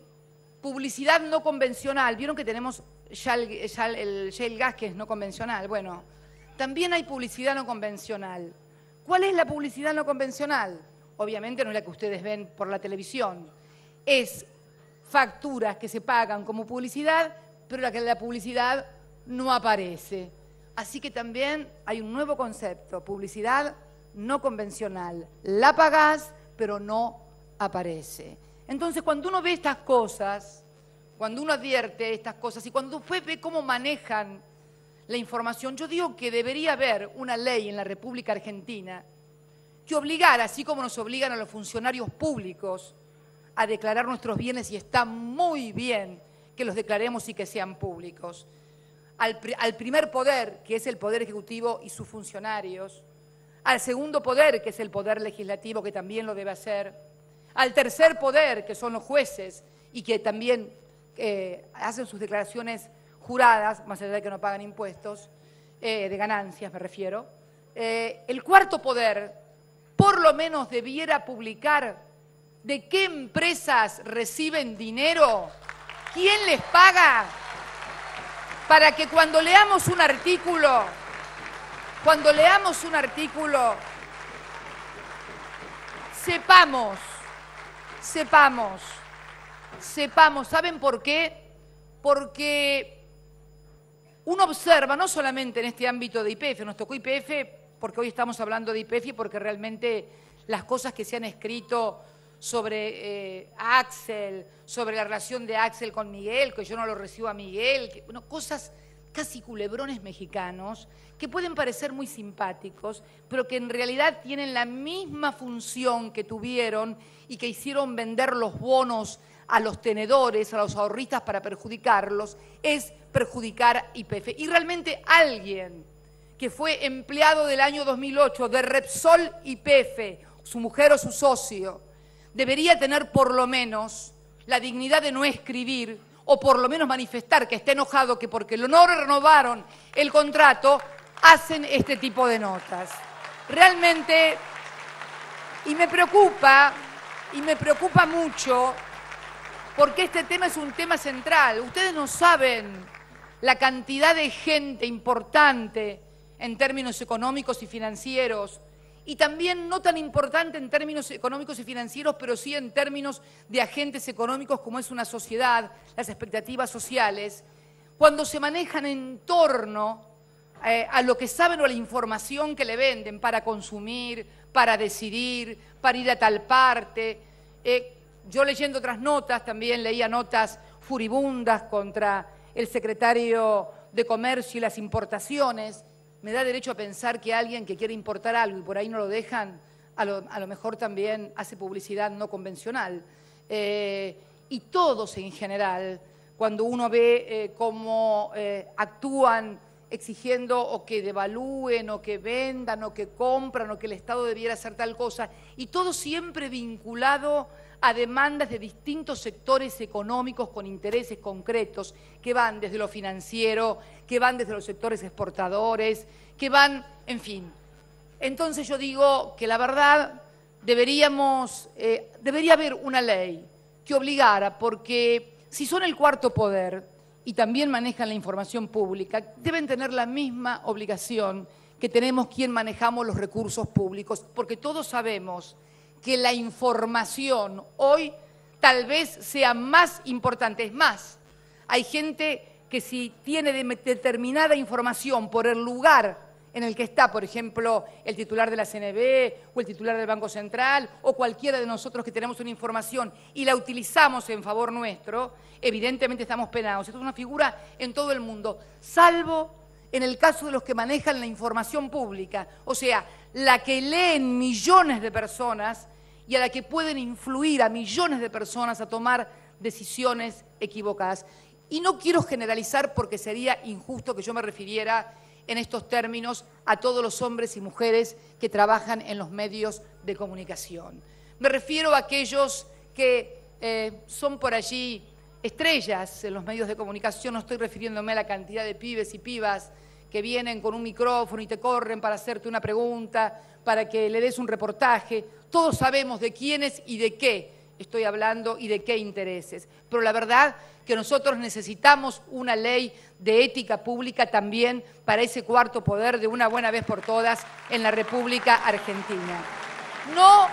publicidad no convencional. Vieron que tenemos ya el shale gas, que es no convencional. Bueno, también hay publicidad no convencional. ¿Cuál es la publicidad no convencional? Obviamente no es la que ustedes ven por la televisión. Es facturas que se pagan como publicidad, pero la publicidad no aparece. Así que también hay un nuevo concepto, publicidad no convencional. La pagás, pero no aparece. Entonces, cuando uno ve estas cosas, cuando uno advierte estas cosas y cuando después ve cómo manejan la información, yo digo que debería haber una ley en la República Argentina que obligara, así como nos obligan a los funcionarios públicos a declarar nuestros bienes, y está muy bien que los declaremos y que sean públicos, al primer poder, que es el Poder Ejecutivo y sus funcionarios, al segundo poder, que es el Poder Legislativo, que también lo debe hacer, al tercer poder, que son los jueces, y que también hacen sus declaraciones juradas, más allá de que no pagan impuestos, de ganancias me refiero. El cuarto poder, por lo menos debiera publicar de qué empresas reciben dinero, quién les paga, para que cuando leamos un artículo, sepamos. ¿Saben por qué? Porque uno observa, no solamente en este ámbito de YPF, nos tocó YPF porque hoy estamos hablando de YPF y porque realmente las cosas que se han escrito sobre Axel, sobre la relación de Axel con Miguel, que yo no lo recibo a Miguel, bueno, cosas casi culebrones mexicanos que pueden parecer muy simpáticos, pero que en realidad tienen la misma función que tuvieron y que hicieron vender los bonos a los tenedores, a los ahorristas para perjudicarlos, es perjudicar a YPF. Y realmente alguien que fue empleado del año 2008 de Repsol YPF, su mujer o su socio, debería tener por lo menos la dignidad de no escribir o por lo menos manifestar que está enojado que porque no renovaron el contrato hacen este tipo de notas. Realmente, y me preocupa mucho, porque este tema es un tema central. Ustedes no saben la cantidad de gente importante en términos económicos y financieros, y también no tan importante en términos económicos y financieros, pero sí en términos de agentes económicos como es una sociedad, las expectativas sociales, cuando se manejan en torno a lo que saben o a la información que le venden para consumir, para decidir, para ir a tal parte. Yo leyendo otras notas, también leía notas furibundas contra el secretario de Comercio y las importaciones. Me da derecho a pensar que alguien que quiere importar algo y por ahí no lo dejan, a lo mejor también hace publicidad no convencional. Y todos en general, cuando uno ve cómo actúan exigiendo o que devalúen o que vendan o que compran o que el Estado debiera hacer tal cosa, y todo siempre vinculado a demandas de distintos sectores económicos con intereses concretos, que van desde lo financiero, que van desde los sectores exportadores, que van, en fin. Entonces yo digo que la verdad debería haber una ley que obligara, porque si son el cuarto poder y también manejan la información pública, deben tener la misma obligación que tenemos quien manejamos los recursos públicos, porque todos sabemos que la información hoy tal vez sea más importante. Es más, hay gente que si tiene determinada información por el lugar en el que está, por ejemplo, el titular de la CNB o el titular del Banco Central o cualquiera de nosotros que tenemos una información y la utilizamos en favor nuestro, evidentemente estamos penados. Esto es una figura en todo el mundo, salvo en el caso de los que manejan la información pública, o sea, la que leen millones de personas y a la que pueden influir a millones de personas a tomar decisiones equivocadas. Y no quiero generalizar porque sería injusto que yo me refiriera en estos términos a todos los hombres y mujeres que trabajan en los medios de comunicación. Me refiero a aquellos que son por allí estrellas en los medios de comunicación, no estoy refiriéndome a la cantidad de pibes y pibas que vienen con un micrófono y te corren para hacerte una pregunta, para que le des un reportaje. Todos sabemos de quiénes y de qué estoy hablando y de qué intereses. Pero la verdad que nosotros necesitamos una ley de ética pública también para ese cuarto poder de una buena vez por todas en la República Argentina. No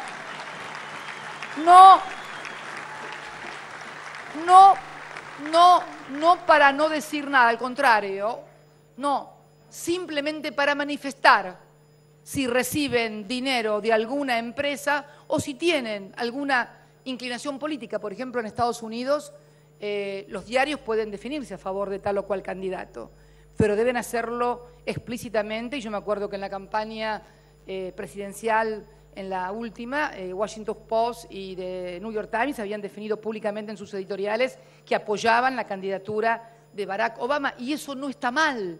para no decir nada, al contrario, no, simplemente para manifestar si reciben dinero de alguna empresa o si tienen alguna inclinación política. Por ejemplo, en Estados Unidos los diarios pueden definirse a favor de tal o cual candidato, pero deben hacerlo explícitamente. Y yo me acuerdo que en la campaña presidencial, en la última, Washington Post y The New York Times habían definido públicamente en sus editoriales que apoyaban la candidatura de Barack Obama, y eso no está mal,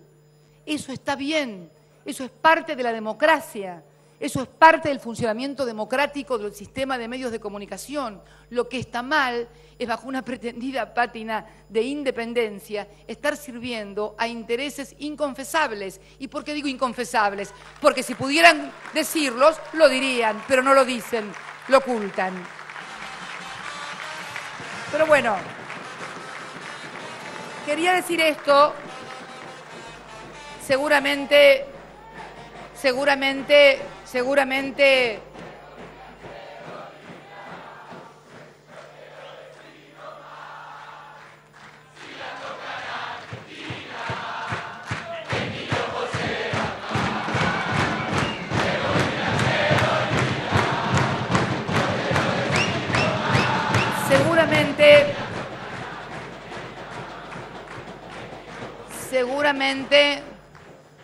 eso está bien, eso es parte de la democracia. Eso es parte del funcionamiento democrático del sistema de medios de comunicación. Lo que está mal es, bajo una pretendida pátina de independencia, estar sirviendo a intereses inconfesables. ¿Y por qué digo inconfesables? Porque si pudieran decirlos, lo dirían, pero no lo dicen, lo ocultan. Pero bueno, quería decir esto, seguramente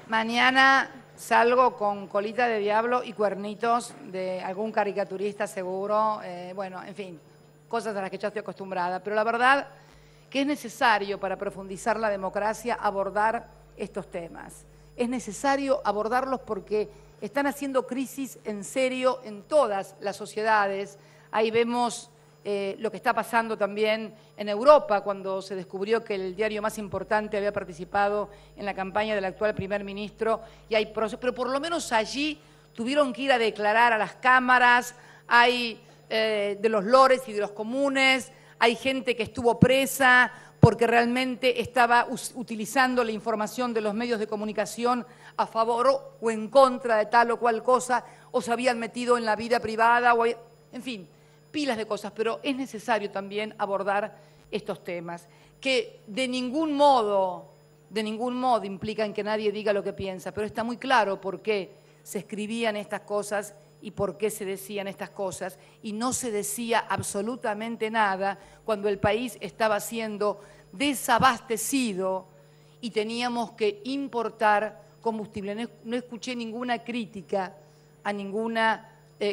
mañana salgo con colita de diablo y cuernitos de algún caricaturista seguro, bueno, en fin, cosas a las que ya estoy acostumbrada. Pero la verdad que es necesario, para profundizar la democracia, abordar estos temas. Es necesario abordarlos porque están haciendo crisis en serio en todas las sociedades. Ahí vemos lo que está pasando también en Europa, cuando se descubrió que el diario más importante había participado en la campaña del actual primer ministro, y hay procesos, pero por lo menos allí tuvieron que ir a declarar a las cámaras, hay de los lores y de los comunes, hay gente que estuvo presa porque realmente estaba utilizando la información de los medios de comunicación a favor o en contra de tal o cual cosa, o se habían metido en la vida privada, en fin, pilas de cosas, pero es necesario también abordar estos temas, que de ningún modo implican que nadie diga lo que piensa, pero está muy claro por qué se escribían estas cosas y por qué se decían estas cosas, y no se decía absolutamente nada cuando el país estaba siendo desabastecido y teníamos que importar combustible. No escuché ninguna crítica a ninguna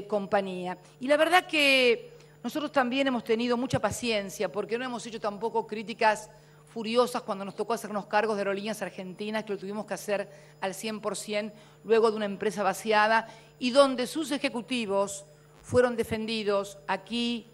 compañía. Y la verdad que nosotros también hemos tenido mucha paciencia, porque no hemos hecho tampoco críticas furiosas cuando nos tocó hacernos cargos de Aerolíneas Argentinas, que lo tuvimos que hacer al 100%, luego de una empresa vaciada, y donde sus ejecutivos fueron defendidos aquí,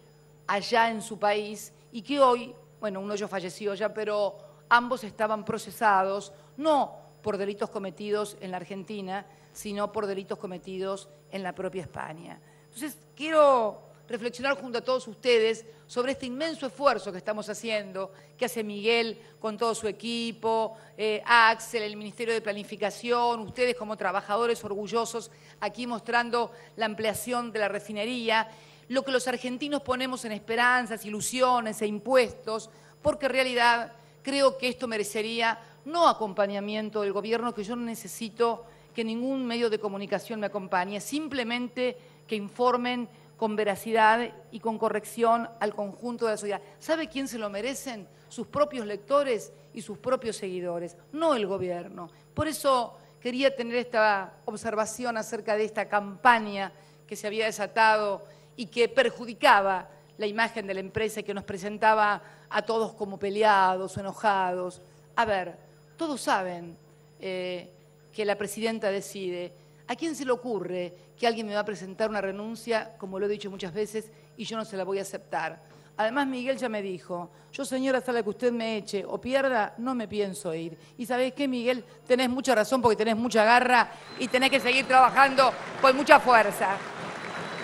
allá en su país, y que hoy, bueno, uno de ellos falleció ya, pero ambos estaban procesados, no por delitos cometidos en la Argentina, sino por delitos cometidos en la propia España. Entonces, quiero reflexionar junto a todos ustedes sobre este inmenso esfuerzo que estamos haciendo, que hace Miguel con todo su equipo, Axel, el Ministerio de Planificación, ustedes como trabajadores orgullosos aquí mostrando la ampliación de la refinería, lo que los argentinos ponemos en esperanzas, ilusiones e impuestos, porque en realidad creo que esto merecería no acompañamiento del gobierno, que yo no necesito que ningún medio de comunicación me acompañe, simplemente que informen con veracidad y con corrección al conjunto de la sociedad. ¿Sabe quién se lo merecen? Sus propios lectores y sus propios seguidores, no el gobierno. Por eso quería tener esta observación acerca de esta campaña que se había desatado y que perjudicaba la imagen de la empresa y que nos presentaba a todos como peleados o enojados. A ver, todos saben que la presidenta decide. ¿A quién se le ocurre que alguien me va a presentar una renuncia, como lo he dicho muchas veces, y yo no se la voy a aceptar? Además, Miguel ya me dijo, yo, señora, hasta la que usted me eche o pierda, no me pienso ir. Y ¿sabés qué, Miguel? Tenés mucha razón porque tenés mucha garra y tenés que seguir trabajando con mucha fuerza.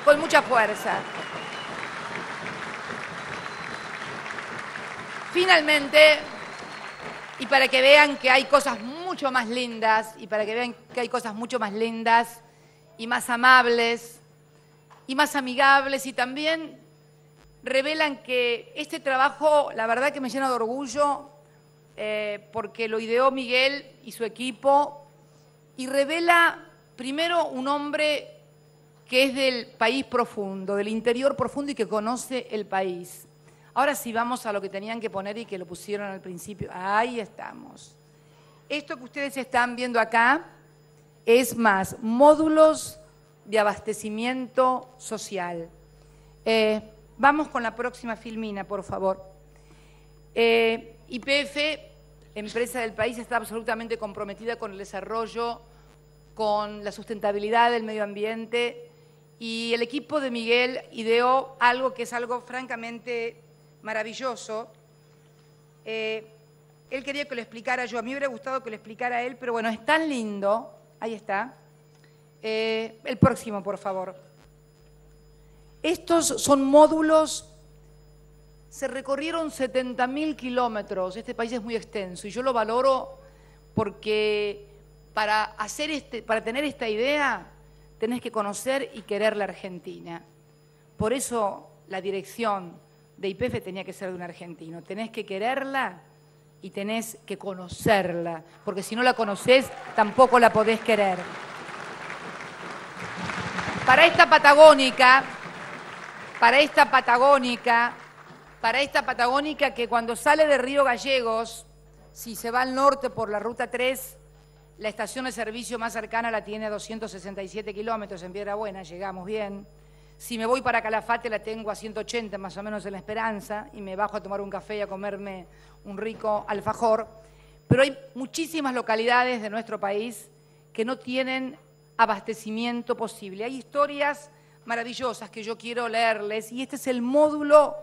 Con mucha fuerza. Finalmente, y para que vean que hay cosas mucho más lindas, y para que vean que hay cosas mucho más lindas y más amables y más amigables, y también revelan que este trabajo, la verdad que me llena de orgullo, porque lo ideó Miguel y su equipo, y revela primero un hombre que es del país profundo, del interior profundo y que conoce el país. Ahora sí vamos a lo que tenían que poner y que lo pusieron al principio. Ahí estamos. Esto que ustedes están viendo acá es más módulos de abastecimiento social. Vamos con la próxima filmina, por favor. YPF, empresa del país, está absolutamente comprometida con el desarrollo, con la sustentabilidad del medio ambiente, y el equipo de Miguel ideó algo que es algo francamente maravilloso. Él quería que lo explicara yo, a mí me hubiera gustado que lo explicara él, pero bueno, es tan lindo. Ahí está. El próximo, por favor. Estos son módulos. Se recorrieron 70.000 kilómetros. Este país es muy extenso y yo lo valoro porque para tener esta idea tenés que conocer y querer la Argentina. Por eso la dirección de YPF tenía que ser de un argentino. Tenés que quererla y tenés que conocerla, porque si no la conocés, tampoco la podés querer. Para esta patagónica que cuando sale de Río Gallegos, si se va al norte por la Ruta 3, la estación de servicio más cercana la tiene a 267 kilómetros, en Piedra Buena, llegamos bien. Si me voy para Calafate la tengo a 180 más o menos en La Esperanza y me bajo a tomar un café y a comerme un rico alfajor. Pero hay muchísimas localidades de nuestro país que no tienen abastecimiento posible. Hay historias maravillosas que yo quiero leerles y este es el módulo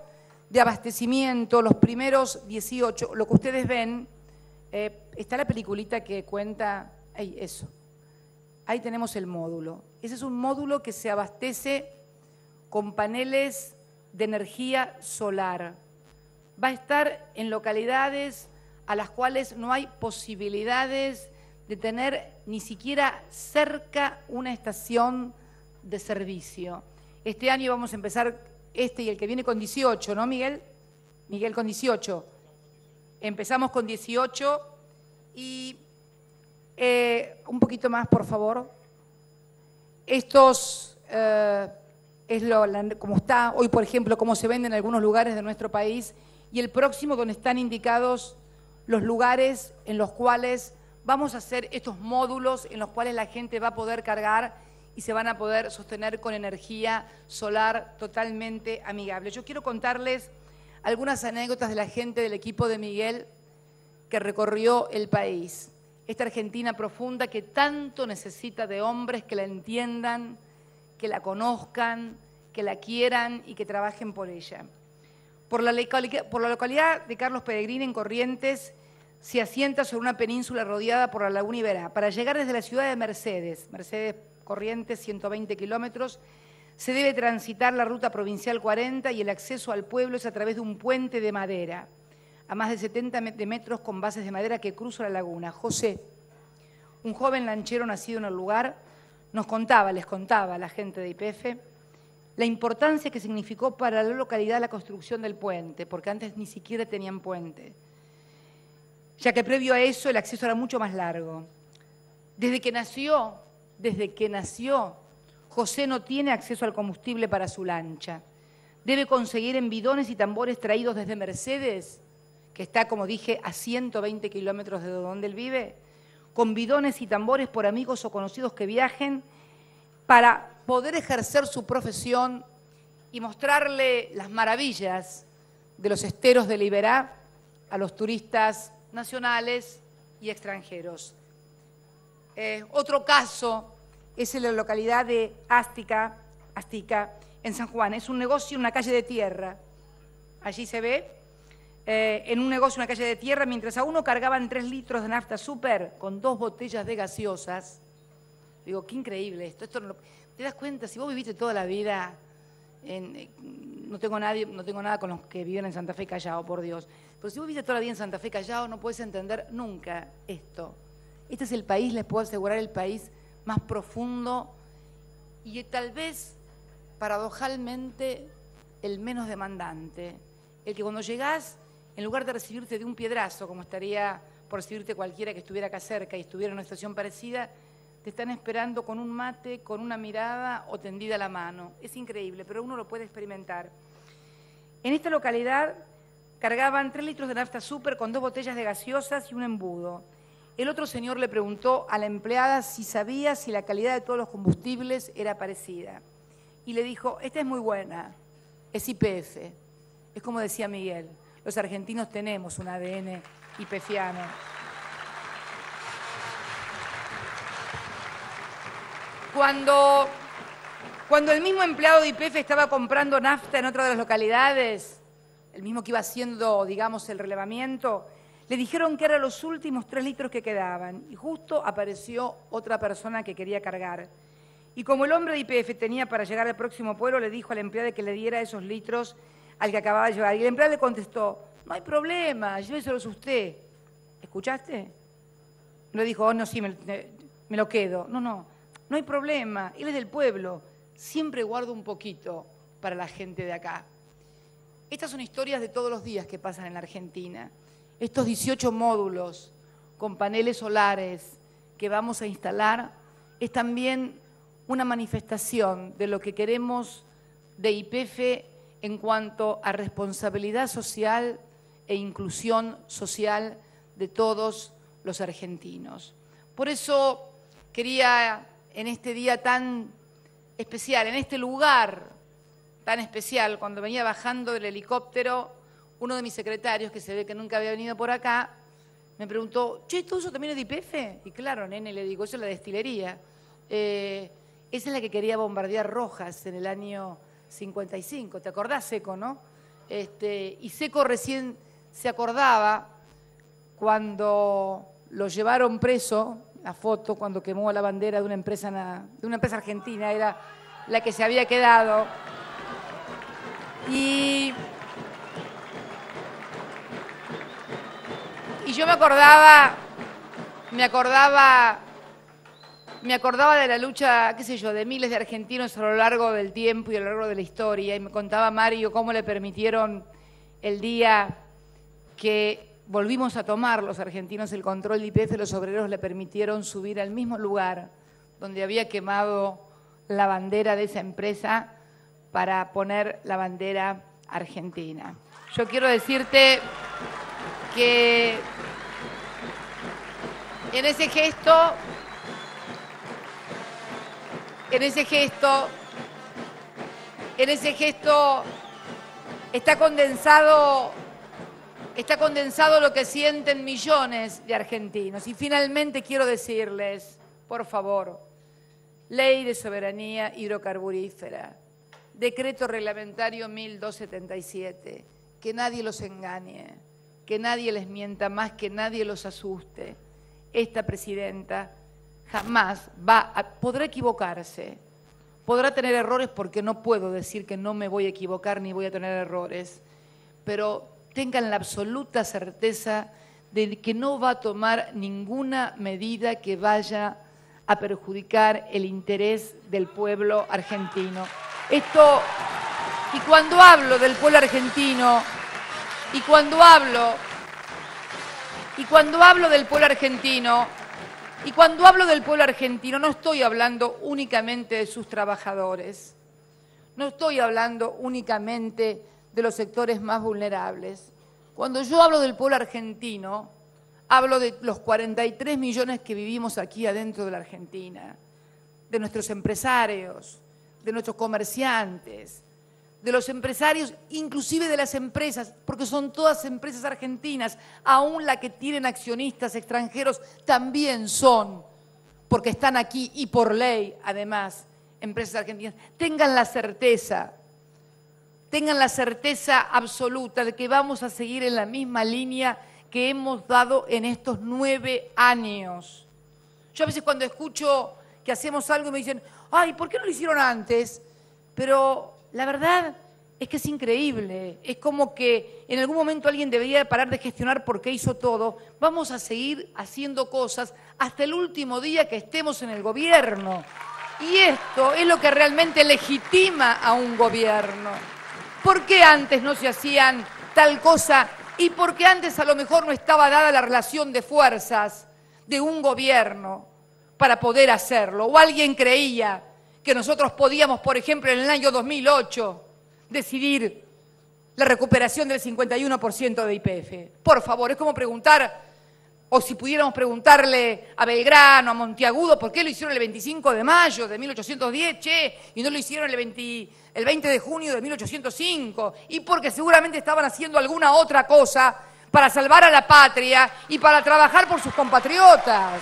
de abastecimiento, los primeros 18, lo que ustedes ven, está la peliculita que cuenta, eso, ahí tenemos el módulo. Ese es un módulo que se abastece con paneles de energía solar. Va a estar en localidades a las cuales no hay posibilidades de tener ni siquiera cerca una estación de servicio. Este año vamos a empezar y el que viene con 18, ¿no, Miguel? Miguel con 18. Empezamos con 18 y un poquito más, por favor. Estos como está hoy, por ejemplo, cómo se vende en algunos lugares de nuestro país, y el próximo donde están indicados los lugares en los cuales vamos a hacer estos módulos en los cuales la gente va a poder cargar y se van a poder sostener con energía solar totalmente amigable. Yo quiero contarles algunas anécdotas de la gente del equipo de Miguel que recorrió el país. Esta Argentina profunda que tanto necesita de hombres que la entiendan, que la conozcan, que la quieran y que trabajen por ella. Por la localidad de Carlos Pellegrini, en Corrientes, se asienta sobre una península rodeada por la laguna Iberá. Para llegar desde la ciudad de Mercedes Corrientes, 120 kilómetros, se debe transitar la ruta provincial 40 y el acceso al pueblo es a través de un puente de madera, a más de 70 metros con bases de madera que cruza la laguna. José, un joven lanchero nacido en el lugar, les contaba a la gente de YPF, la importancia que significó para la localidad la construcción del puente, porque antes ni siquiera tenían puente, ya que previo a eso el acceso era mucho más largo. Desde que nació, José no tiene acceso al combustible para su lancha. Debe conseguir en bidones y tambores traídos desde Mercedes, que está, como dije, a 120 kilómetros de donde él vive, con bidones y tambores por amigos o conocidos que viajen para poder ejercer su profesión y mostrarle las maravillas de los esteros del Iberá a los turistas nacionales y extranjeros. Otro caso es en la localidad de Astica, en San Juan. Es un negocio en una calle de tierra. Allí se ve, en un negocio en una calle de tierra, mientras a uno cargaban 3 litros de nafta súper con 2 botellas de gaseosas. Digo, qué increíble esto no, ¿te das cuenta? Si vos viviste toda la vida, no tengo nada con los que viven en Santa Fe y Callao, por Dios, pero si vos viviste toda la vida en Santa Fe y Callao, no podés entender nunca esto. Este es el país, les puedo asegurar, el país más profundo y tal vez, paradojalmente, el menos demandante. El que cuando llegás, en lugar de recibirte de un piedrazo, como estaría por recibirte cualquiera que estuviera acá cerca y estuviera en una situación parecida, te están esperando con un mate, con una mirada o tendida la mano. Es increíble, pero uno lo puede experimentar. En esta localidad cargaban 3 litros de nafta súper con 2 botellas de gaseosas y un embudo. El otro señor le preguntó a la empleada si sabía si la calidad de todos los combustibles era parecida. Y le dijo, esta es muy buena, es YPF. Es como decía Miguel, los argentinos tenemos un ADN YPFiano. Cuando el mismo empleado de YPF estaba comprando nafta en otra de las localidades, el mismo que iba haciendo, digamos, el relevamiento, le dijeron que eran los últimos 3 litros que quedaban y justo apareció otra persona que quería cargar. Y como el hombre de YPF tenía para llegar al próximo pueblo, le dijo a la empleada que le diera esos litros al que acababa de llegar. Y la empleada le contestó, no hay problema, lléveselos usted. ¿Escuchaste? Le dijo, oh, no, sí, me lo quedo. No hay problema, él es del pueblo. Siempre guardo un poquito para la gente de acá. Estas son historias de todos los días que pasan en la Argentina. Estos 18 módulos con paneles solares que vamos a instalar es también una manifestación de lo que queremos de YPF en cuanto a responsabilidad social e inclusión social de todos los argentinos. Por eso quería, en este día tan especial, en este lugar tan especial, cuando venía bajando del helicóptero, uno de mis secretarios, que se ve que nunca había venido por acá, me preguntó, che, ¿todo eso también es de YPF? Y claro, nene, le digo, eso es la destilería. Esa es la que quería bombardear Rojas en el año 55. ¿Te acordás, Seco, no? Y Seco recién se acordaba cuando lo llevaron preso, la foto, cuando quemó la bandera de una empresa argentina, era la que se había quedado. Y yo me acordaba de la lucha, qué sé yo, de miles de argentinos a lo largo del tiempo y a lo largo de la historia. Y me contaba Mario cómo le permitieron el día que volvimos a tomar los argentinos el control de YPF, los obreros le permitieron subir al mismo lugar donde había quemado la bandera de esa empresa para poner la bandera argentina. Yo quiero decirte que en ese gesto está condensado lo que sienten millones de argentinos. Y finalmente quiero decirles, por favor, Ley de Soberanía Hidrocarburífera, Decreto Reglamentario 1277, que nadie los engañe, que nadie les mienta más, que nadie los asuste. Esta presidenta jamás podrá equivocarse, podrá tener errores, porque no puedo decir que no me voy a equivocar ni voy a tener errores, pero tengan la absoluta certeza de que no va a tomar ninguna medida que vaya a perjudicar el interés del pueblo argentino. Y cuando hablo del pueblo argentino, y cuando hablo del pueblo argentino, no estoy hablando únicamente de sus trabajadores, no estoy hablando únicamente de los sectores más vulnerables. Cuando yo hablo del pueblo argentino, hablo de los 43 millones que vivimos aquí adentro de la Argentina, de nuestros empresarios, de nuestros comerciantes, de los empresarios, inclusive de las empresas, porque son todas empresas argentinas, aún las que tienen accionistas extranjeros también son, porque están aquí y por ley, además, empresas argentinas. Tengan la certeza absoluta de que vamos a seguir en la misma línea que hemos dado en estos 9 años. Yo a veces cuando escucho que hacemos algo me dicen, ay, ¿por qué no lo hicieron antes? Pero la verdad es que es increíble, es como que en algún momento alguien debería parar de gestionar porque hizo todo. Vamos a seguir haciendo cosas hasta el último día que estemos en el gobierno. Y esto es lo que realmente legitima a un gobierno. ¿Por qué antes no se hacían tal cosa? Y por qué antes a lo mejor no estaba dada la relación de fuerzas de un gobierno para poder hacerlo. O alguien creía que nosotros podíamos, por ejemplo, en el año 2008, decidir la recuperación del 51% de YPF. Por favor, es como preguntar, o si pudiéramos preguntarle a Belgrano, a Monteagudo, ¿por qué lo hicieron el 25 de mayo de 1810, y no lo hicieron el 20 de junio de 1805? Y porque seguramente estaban haciendo alguna otra cosa para salvar a la patria y para trabajar por sus compatriotas.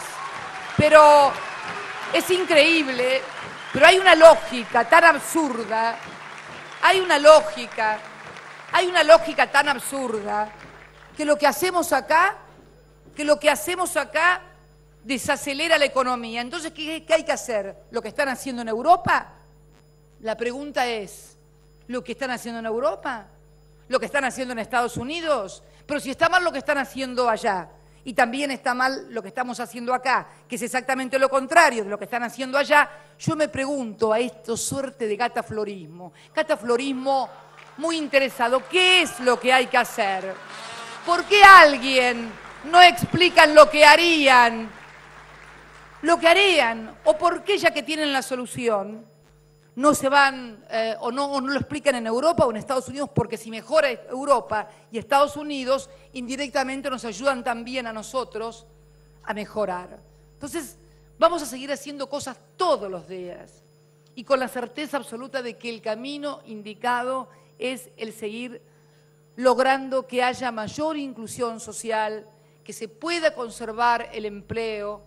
Pero es increíble, pero hay una lógica tan absurda, hay una lógica tan absurda, que lo que hacemos acá desacelera la economía. Entonces, ¿qué hay que hacer? ¿Lo que están haciendo en Europa? La pregunta es, ¿lo que están haciendo en Europa? ¿Lo que están haciendo en Estados Unidos? Pero si está mal lo que están haciendo allá, y también está mal lo que estamos haciendo acá, que es exactamente lo contrario de lo que están haciendo allá, yo me pregunto a esto suerte de cataflorismo muy interesado, ¿qué es lo que hay que hacer? ¿Por qué alguien no explican lo que harían? ¿O por qué, ya que tienen la solución, no se van o no lo explican en Europa o en Estados Unidos? Porque si mejora Europa y Estados Unidos, indirectamente nos ayudan también a nosotros a mejorar. Entonces, vamos a seguir haciendo cosas todos los días y con la certeza absoluta de que el camino indicado es el seguir logrando que haya mayor inclusión social, que se pueda conservar el empleo,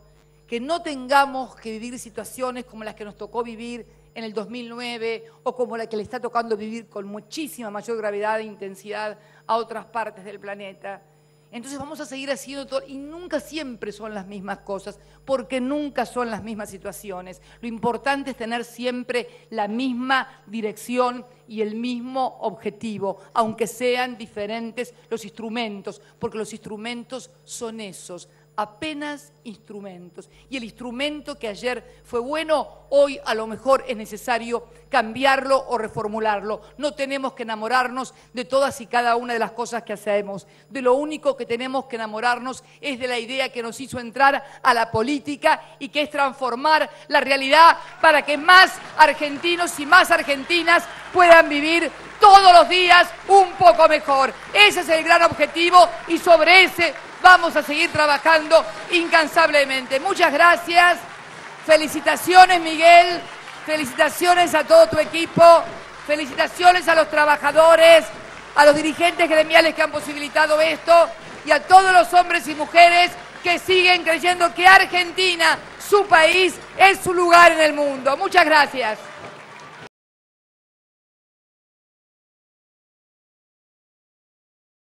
que no tengamos que vivir situaciones como las que nos tocó vivir en el 2009 o como la que le está tocando vivir con muchísima mayor gravedad e intensidad a otras partes del planeta. Entonces vamos a seguir haciendo todo, y nunca siempre son las mismas cosas, porque nunca son las mismas situaciones. Lo importante es tener siempre la misma dirección y el mismo objetivo, aunque sean diferentes los instrumentos, porque los instrumentos son esos, apenas instrumentos. Y el instrumento que ayer fue bueno, hoy a lo mejor es necesario cambiarlo o reformularlo. No tenemos que enamorarnos de todas y cada una de las cosas que hacemos. De lo único que tenemos que enamorarnos es de la idea que nos hizo entrar a la política y que es transformar la realidad para que más argentinos y más argentinas puedan vivir todos los días un poco mejor. Ese es el gran objetivo y sobre ese vamos a seguir trabajando incansablemente. Muchas gracias. Felicitaciones, Miguel. Felicitaciones a todo tu equipo. Felicitaciones a los trabajadores, a los dirigentes gremiales que han posibilitado esto y a todos los hombres y mujeres que siguen creyendo que Argentina, su país, es su lugar en el mundo. Muchas gracias.